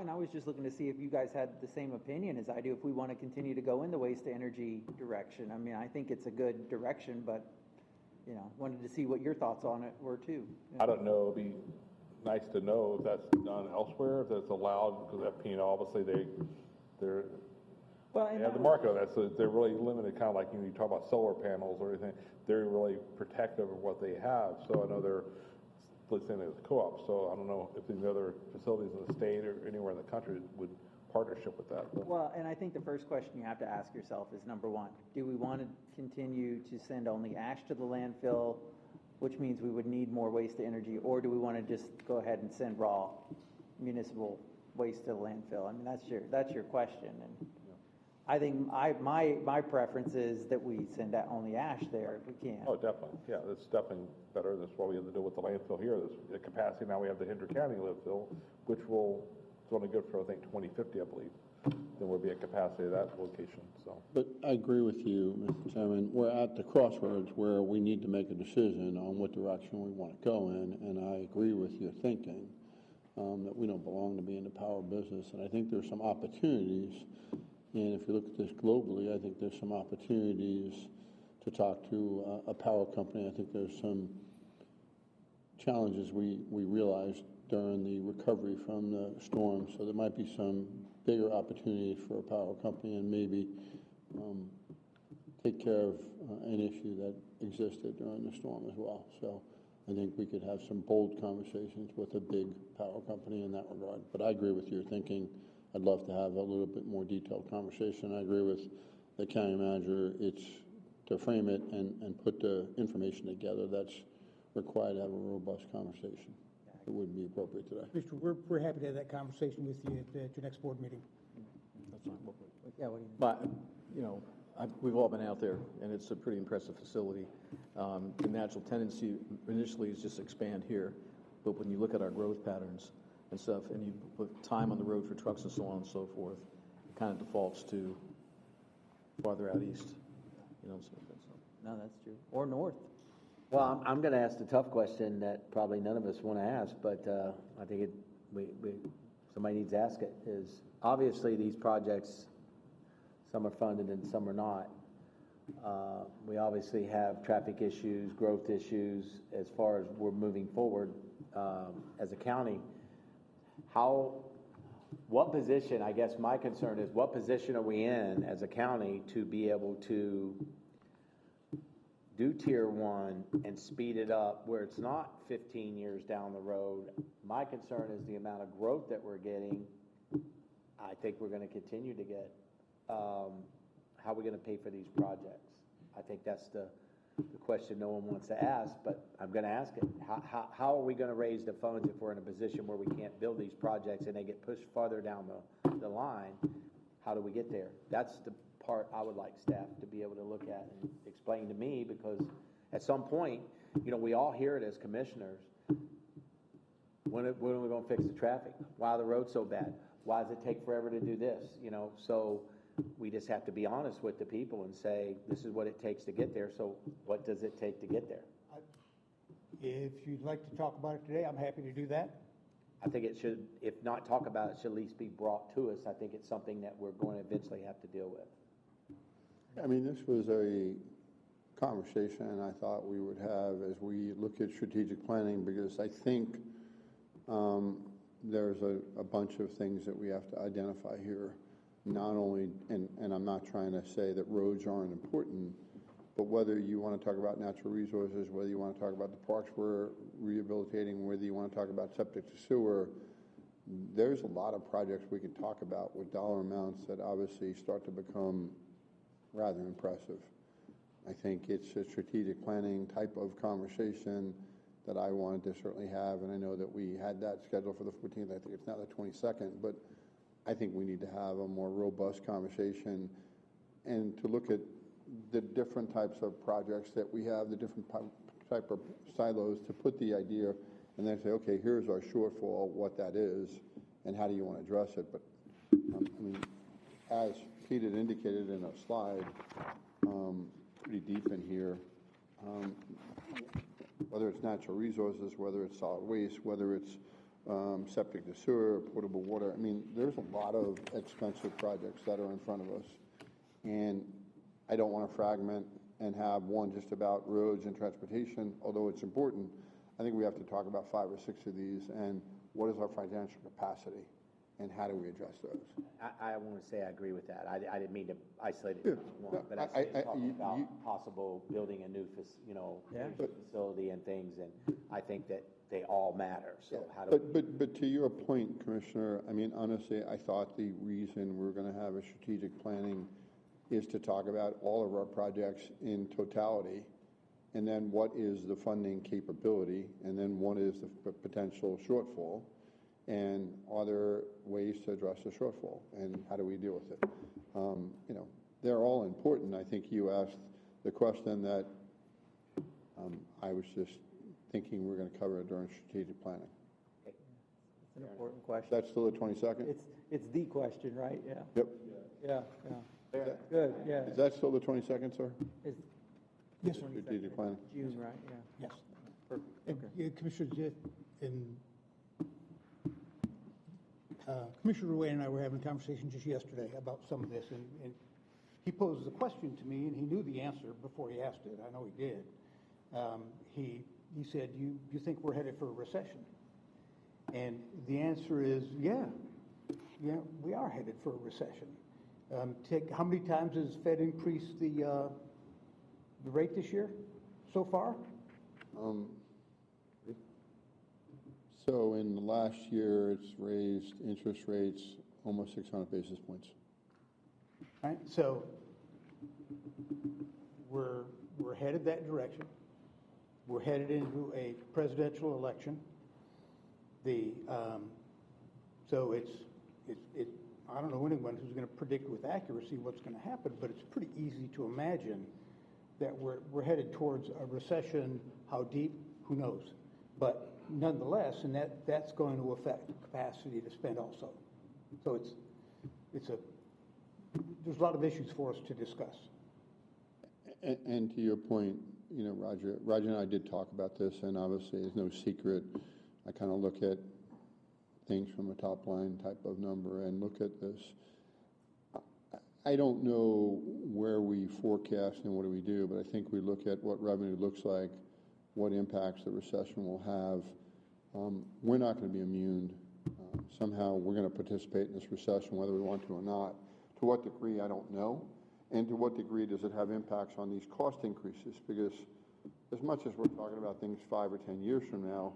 I was just looking to see if you guys had the same opinion as I do, if we want to continue to go in the waste to energy direction. I mean, I think it's a good direction, but, wanted to see what your thoughts on it were too. I don't know, it'd be nice to know if that's done elsewhere, if that's allowed, because that, obviously they have the market on that, so they're really limited, kind of like, you talk about solar panels or anything, they're really protective of what they have. So I know they're listening as a co-op, so I don't know if any other facilities in the state or anywhere in the country would partnership with that. Well, and I think the first question you have to ask yourself is, number one, do we want to continue to send only ash to the landfill, which means we would need more waste to energy, or do we want to just go ahead and send raw municipal waste to the landfill? I mean, that's your question, and I think my preference is that we send out only ash there if we can. Oh, definitely. Yeah, that's definitely better. That's what we have to do with the landfill here. The capacity now we have the Hinder County landfill, which it's only good for, I think, 2050, I believe. Then we'll be at capacity of that location. So. But I agree with you, Mr. Chairman. We're at the crossroads where we need to make a decision on what direction we want to go in, and I agree with your thinking that we don't belong to be in the power business. And I think there's some opportunities. And if you look at this globally, I think there's some opportunities to talk to a power company. I think there's some challenges we realized during the recovery from the storm. So there might be some bigger opportunities for a power company and maybe take care of an issue that existed during the storm as well. So I think we could have some bold conversations with a big power company in that regard. But I agree with your thinking. I'd love to have a little bit more detailed conversation. I agree with the county manager. It's to frame it and put the information together that's required to have a robust conversation. It wouldn't be appropriate today. Commissioner, we're happy to have that conversation with you at your next board meeting. That's fine. Yeah, what do you? But, you know, we've all been out there, and it's a pretty impressive facility. The natural tendency initially is just expand here, but when you look at our growth patterns and stuff, and you put time on the road for trucks and so on and so forth, it kind of defaults to farther out east, you know, so. No, that's true. Or north. Well, I'm going to ask the tough question that probably none of us want to ask, but I think somebody needs to ask it, is obviously these projects, some are funded and some are not. We obviously have traffic issues, growth issues as far as we're moving forward as a county. What position, I guess my concern is, what position are we in as a county to be able to do tier 1 and speed it up where it's not 15 years down the road? My concern is the amount of growth that we're getting. I think we're going to continue to get. How are we going to pay for these projects? I think that's the question no one wants to ask, but I'm going to ask it. How are we going to raise the funds if we're in a position where we can't build these projects and they get pushed farther down the line? How do we get there? That's the part I would like staff to be able to look at and explain to me, because at some point, you know, we all hear it as commissioners. When are we going to fix the traffic? Why are the roads so bad? Why does it take forever to do this? You know, so we just have to be honest with the people and say, this is what it takes to get there. So what does it take to get there? If you'd like to talk about it today, I'm happy to do that. I think it should, if not talk about it, should at least be brought to us. I think it's something that we're going to eventually have to deal with. I mean, this was a conversation I thought we would have as we look at strategic planning, because I think there's a bunch of things that we have to identify here. Not only, and I'm not trying to say that roads aren't important, but whether you want to talk about natural resources, whether you want to talk about the parks we're rehabilitating, whether you want to talk about septic to sewer, there's a lot of projects we can talk about with dollar amounts that obviously start to become rather impressive. I think it's a strategic planning type of conversation that I wanted to certainly have, and I know that we had that scheduled for the 14th. I think it's now the 22nd, but I think we need to have a more robust conversation and to look at the different types of projects that we have, the different type of silos, to put the idea and then say, okay, here's our shortfall, what that is, and how do you want to address it. But I mean, as Pete had indicated in a slide, pretty deep in here, whether it's natural resources, whether it's solid waste, whether it's septic to sewer, potable water. I mean, there's a lot of expensive projects that are in front of us. And I don't want to fragment and have one just about roads and transportation, although it's important. I think we have to talk about 5 or 6 of these, and what is our financial capacity, and how do we address those? I want to say I agree with that. I didn't mean to isolate it to one, but I talking about possible building a new, facility and things, and I think that they all matter. So how do but to your point, Commissioner, I mean, honestly, I thought the reason we're going to have a strategic planning is to talk about all of our projects in totality, and then what is the funding capability, and then what is the potential shortfall, and are there ways to address the shortfall, and how do we deal with it? You know, they're all important. I think you asked the question that I was just thinking we're going to cover it during strategic planning. It's an important question. That's still the 22nd? It's the question, right? Yeah. Yep. Yeah. Good. Yeah. Is that still the 22nd, sir? Yes, sir. Strategic planning. June, right? Yeah. Yes. Perfect. And, Commissioner, Commissioner Ruane and I were having a conversation just yesterday about some of this, and he posed a question to me, and he knew the answer before he asked it. I know he did. He he said, you think we're headed for a recession? And the answer is, yeah, we are headed for a recession. How many times has Fed increased the rate this year so far? So in the last year, it's raised interest rates almost 600 basis points. Right, so we're headed that direction. We're headed into a presidential election. So it's I don't know anyone who's going to predict with accuracy what's going to happen, but it's pretty easy to imagine that we're headed towards a recession. How deep? Who knows? But nonetheless, and that's going to affect the capacity to spend also. So there's a lot of issues for us to discuss. And to your point, you know, Roger and I did talk about this, and obviously it's no secret. I kind of look at things from a top line type of number and look at this. I don't know where we forecast and what do we do, but I think we look at what revenue looks like, what impacts the recession will have. We're not going to be immune. Somehow we're going to participate in this recession, whether we want to or not. To what degree, I don't know. And to what degree does it have impacts on these cost increases? Because as much as we're talking about things 5 or 10 years from now,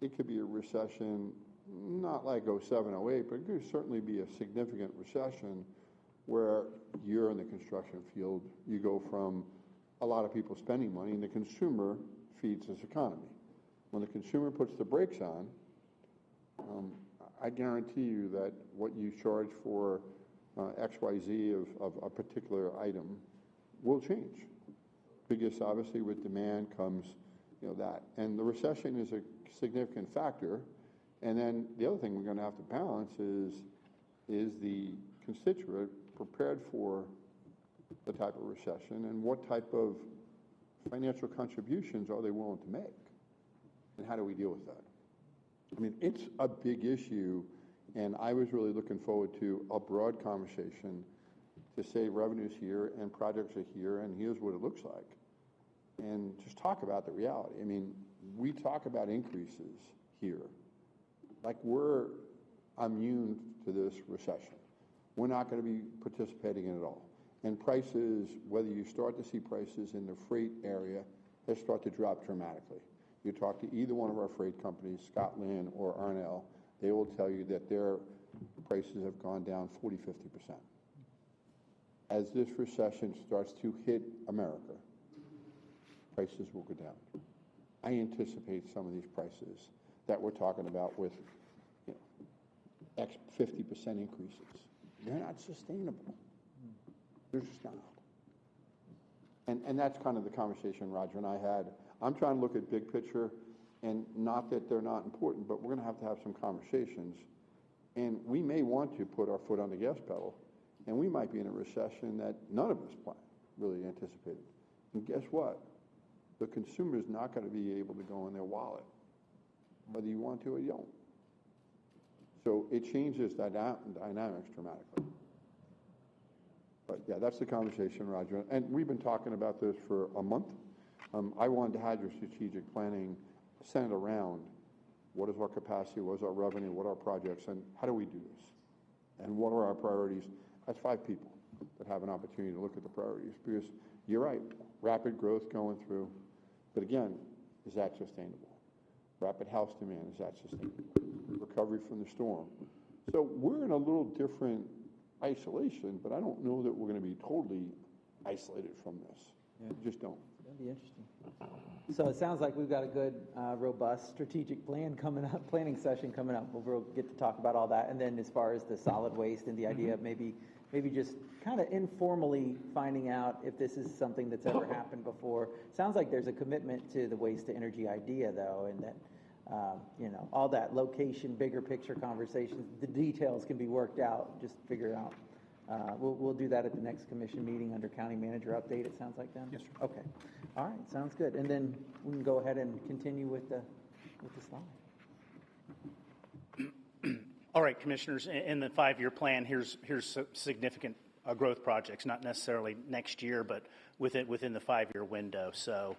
it could be a recession, not like 07, 08, but it could certainly be a significant recession where you're in the construction field. You go from a lot of people spending money, and the consumer feeds this economy. When the consumer puts the brakes on, I guarantee you that what you charge for XYZ of a particular item will change, because obviously with demand comes, you know, that. And the recession is a significant factor. And then the other thing we're going to have to balance is the constituent prepared for the type of recession, and what type of financial contributions are they willing to make, and how do we deal with that? I mean, it's a big issue, and I was really looking forward to a broad conversation to say revenue's here and projects are here and here's what it looks like, and just talk about the reality. I mean, we talk about increases here like we're immune to this recession. We're not going to be participating in it all. And prices, whether you start to see prices in the freight area, they start to drop dramatically. You talk to either one of our freight companies, Scotland or Arnell, they will tell you that their prices have gone down 40, 50%. As this recession starts to hit America, prices will go down. I anticipate some of these prices that we're talking about with, you know, X 50% increases. They're not sustainable. They're just not. And that's kind of the conversation Roger and I had. I'm trying to look at big picture, and not that they're not important, but we're going to have some conversations. And we may want to put our foot on the gas pedal, and we might be in a recession that none of us really anticipated. And guess what? The consumer is not going to be able to go in their wallet, whether you want to or you don't. So it changes that dynamics dramatically. But yeah, that's the conversation, Roger. And we've been talking about this for a month. I wanted to have your strategic planning centered around what is our capacity, what is our revenue, what are our projects, and how do we do this? And what are our priorities? That's 5 people that have an opportunity to look at the priorities, because you're right, rapid growth going through, but again, is that sustainable? Rapid house demand, is that sustainable? Recovery from the storm. So we're in a little different isolation, but I don't know that we're going to be totally isolated from this. Yeah. We just don't. That'd be interesting. So it sounds like we've got a good, robust strategic plan coming up, planning session coming up. We'll get to talk about all that. And then as far as the solid waste and the idea of maybe just kind of informally finding out if this is something that's ever happened before. Sounds like there's a commitment to the waste to energy idea, though, and that, you know, all that location, bigger picture conversations, the details can be worked out, just figure out. We'll do that at the next commission meeting under county manager update, it sounds like then? Yes, sir. Okay. All right, sounds good. And then we can go ahead and continue with the slide. All right, commissioners, in the 5-year plan, here's significant growth projects, not necessarily next year, but within the 5-year window. So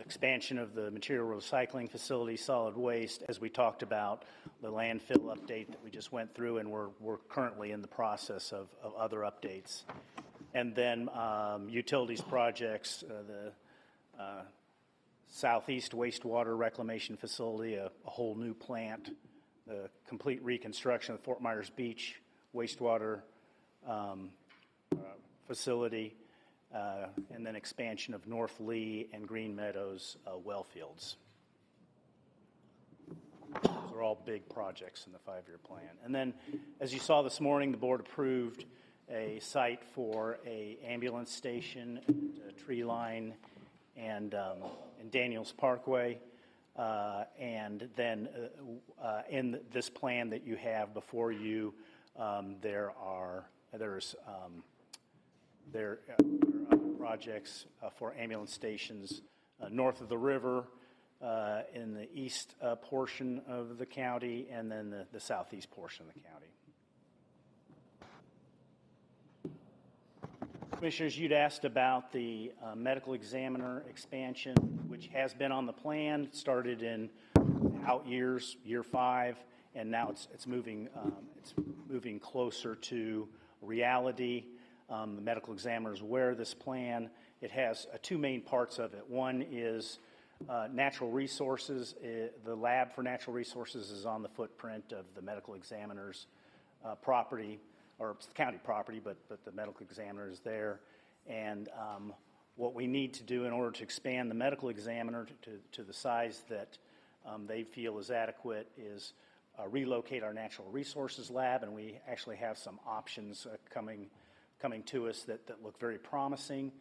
expansion of the material recycling facility, solid waste, as we talked about, the landfill update that we just went through, and we're currently in the process of other updates. And then utilities projects, the Southeast Wastewater Reclamation Facility, a whole new plant, the complete reconstruction of Fort Myers Beach wastewater facility, and then expansion of North Lee and Green Meadows well fields. Those are all big projects in the 5-year plan. And then, as you saw this morning, the board approved a site for a ambulance station, a tree line, and Daniels Parkway. And then in this plan that you have before you, there are projects for ambulance stations north of the river, in the east portion of the county, and then the southeast portion of the county. Commissioners, you'd asked about the medical examiner expansion, which has been on the plan. It started in out years, year 5, and now it's moving closer to reality. The medical examiner is aware of this plan. It has 2 main parts of it. One is natural resources. The lab for natural resources is on the footprint of the medical examiner's property, or it's the county property, but the medical examiner is there. And what we need to do in order to expand the medical examiner to the size that they feel is adequate is relocate our natural resources lab, and we actually have some options coming to us that look very promising.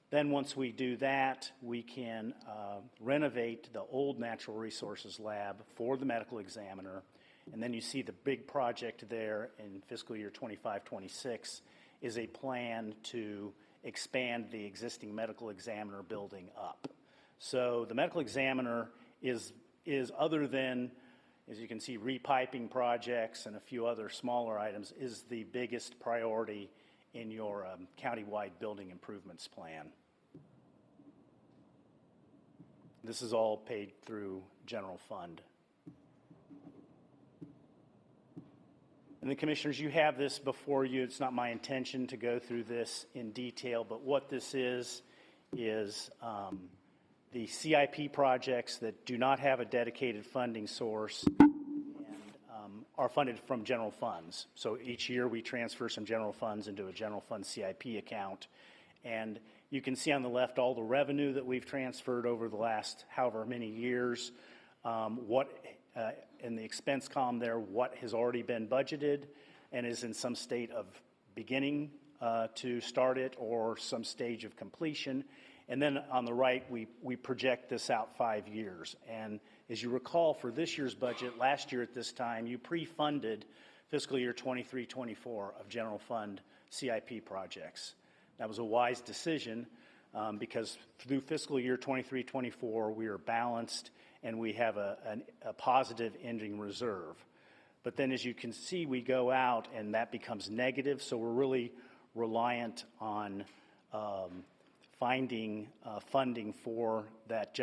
Then once we do that, we can renovate the old natural resources lab for the medical examiner. And then you see the big project there in fiscal year 25-26 is a plan to expand the existing medical examiner building up. So the medical examiner is other than, as you can see, repiping projects and a few other smaller items, is the biggest priority in your countywide building improvements plan. This is all paid through general fund. And the commissioners, you have this before you. It's not my intention to go through this in detail, but what this is the CIP projects that do not have a dedicated funding source and are funded from general funds. So each year we transfer some general funds into a general fund CIP account. And you can see on the left all the revenue that we've transferred over the last however many years, in the expense column there, what has already been budgeted and is in some state of beginning to start it or some stage of completion. And then on the right, we project this out 5 years. And as you recall, for this year's budget, last year at this time, you pre-funded fiscal year 23-24 of general fund CIP projects. That was a wise decision because through fiscal year 23-24, we are balanced and we have a positive ending reserve. But then as you can see, we go out and that becomes negative, so we're really reliant on finding funding for that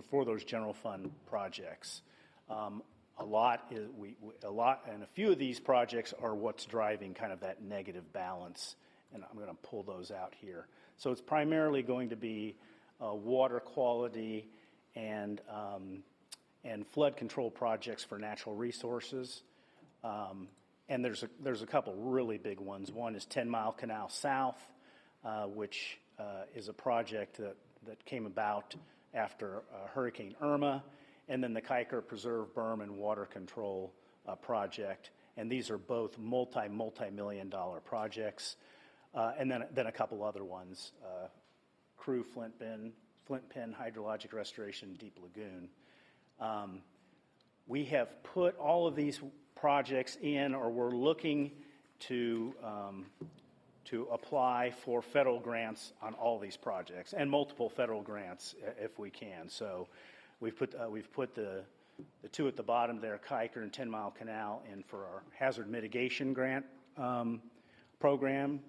for those general fund projects. A lot, and a few of these projects are what's driving kind of that negative balance, and I'm going to pull those out here. So it's primarily going to be water quality and flood control projects for natural resources. And there's a couple really big ones. One is 10 Mile Canal South, which is a project that came about after Hurricane Irma, and then the Kuiper Preserve Berm and Water Control project. And these are both multi-million-dollar projects. And then a couple other ones, Crew Flint Pen Hydrologic Restoration, Deep Lagoon. We have put all of these projects in, or we're looking to apply for federal grants on all these projects, and multiple federal grants if we can. So we've put the two at the bottom there, Kuiper and 10 Mile Canal, in for our hazard mitigation grant program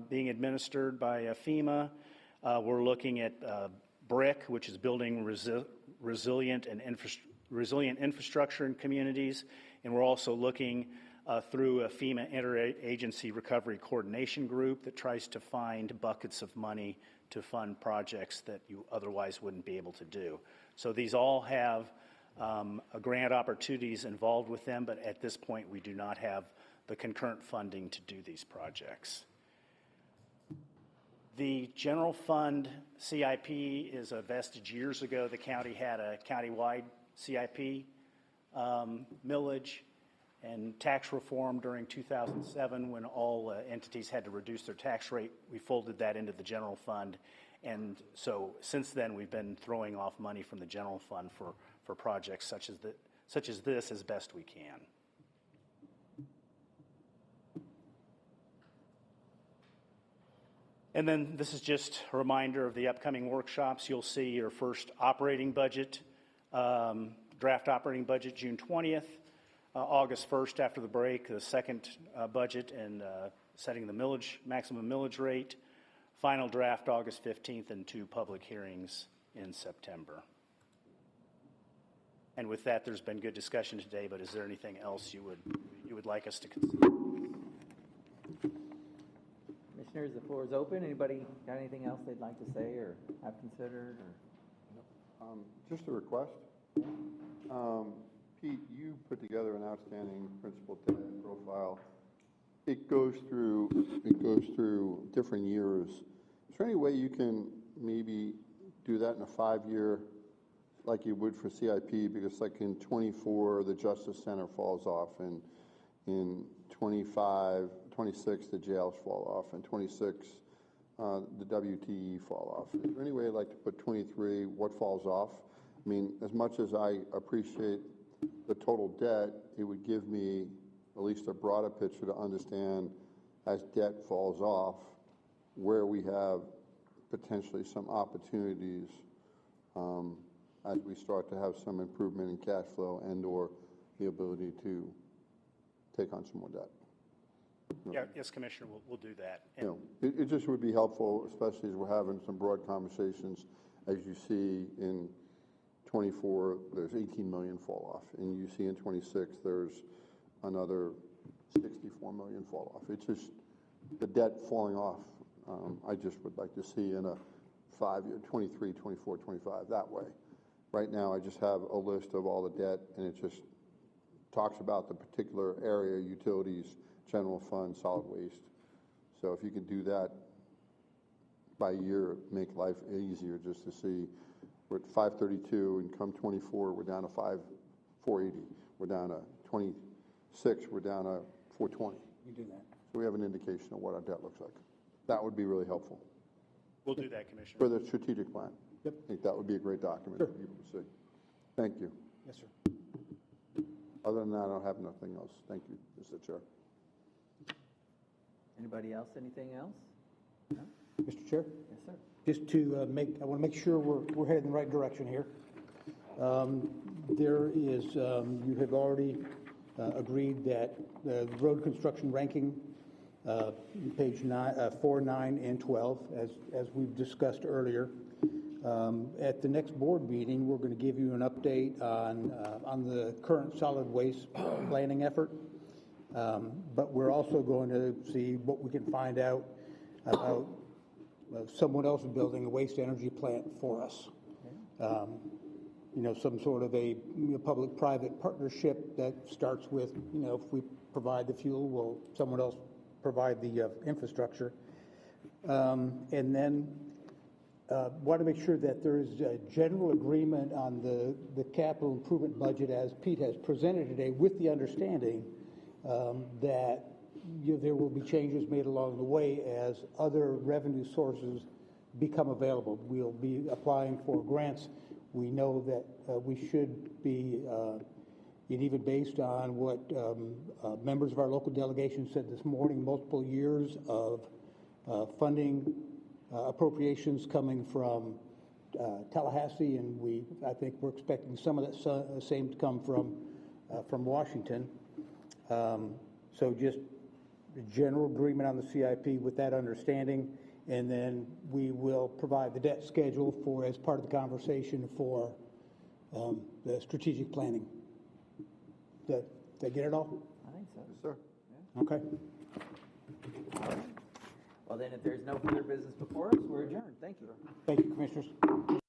being administered by FEMA. We're looking at BRIC, which is Building Resilient Infrastructure in Communities. And we're also looking through a FEMA Interagency Recovery Coordination Group that tries to find buckets of money to fund projects that you otherwise wouldn't be able to do. So these all have grant opportunities involved with them, but at this point we do not have the concurrent funding to do these projects. The general fund CIP is a vestige. Years ago, the county had a countywide CIP millage, and tax reform during 2007, when all entities had to reduce their tax rate, we folded that into the general fund. And so since then, we've been throwing off money from the general fund for projects such as this as best we can. And then this is just a reminder of the upcoming workshops. You'll see your first operating budget, draft operating budget, June 20th. August 1st after the break, the second budget and setting the maximum millage rate. Final draft August 15th, and 2 public hearings in September. And with that, there's been good discussion today, but is there anything else you would like us to consider? Commissioners, the floor is open. Anybody got anything else they'd like to say or have considered? Or? Just a request. Pete, you put together an outstanding principal debt profile. It goes through different years. Is there any way you can maybe do that in a 5-year, like you would for CIP? Because like in 24, the Justice Center falls off, and in 25, 26, the jails fall off, and 26, the WTE fall off. Is there any way I'd like to put 23, what falls off? I mean, as much as I appreciate the total debt, it would give me at least a broader picture to understand, as debt falls off, where we have potentially some opportunities as we start to have some improvement in cash flow and or the ability to take on some more debt. Yeah, yes, Commissioner, we'll do that. You know, it just would be helpful, especially as we're having some broad conversations. As you see in 24, there's 18 million fall off, and you see in 26, there's another 64 million fall off. It's just the debt falling off. I just would like to see in a 5-year, 23, 24, 25, that way. Right now, I just have a list of all the debt, and it just talks about the particular area, utilities, general fund, solid waste. So if you could do that by year, make life easier just to see. We're at 532, and come 24, we're down to 480. We're down to 26, we're down to 420. You do that. So we have an indication of what our debt looks like. That would be really helpful. We'll do that, Commissioner. For the strategic plan. Yep. I think that would be a great document for people to see. Thank you. Yes, sir. Other than that, I don't have nothing else. Thank you, Mr. Chair. Anybody else? Anything else? No? Mr. Chair? Yes, sir. Just to I want to make sure we're headed in the right direction here. There is, you have already agreed that the road construction ranking, page 4, 9, and 12, as we've discussed earlier. At the next board meeting, we're going to give you an update on the current solid waste planning effort. But we're also going to see what we can find out about someone else building a waste energy plant for us. You know, some sort of a public-private partnership that starts with, you know, if we provide the fuel, will someone else provide the infrastructure? And then want to make sure that there is a general agreement on the capital improvement budget as Pete has presented today, with the understanding that there will be changes made along the way as other revenue sources become available. We'll be applying for grants. We know that we should be, and even based on what members of our local delegation said this morning, multiple years of funding appropriations coming from Tallahassee, and I think we're expecting some of that same to come from Washington. So just a general agreement on the CIP with that understanding, And then we will provide the debt schedule for, as part of the conversation for the strategic planning. Did I get it all? I think so. Sir? Okay. Well, then, if there's no further business before us, we're adjourned. Thank you. Thank you, Commissioners.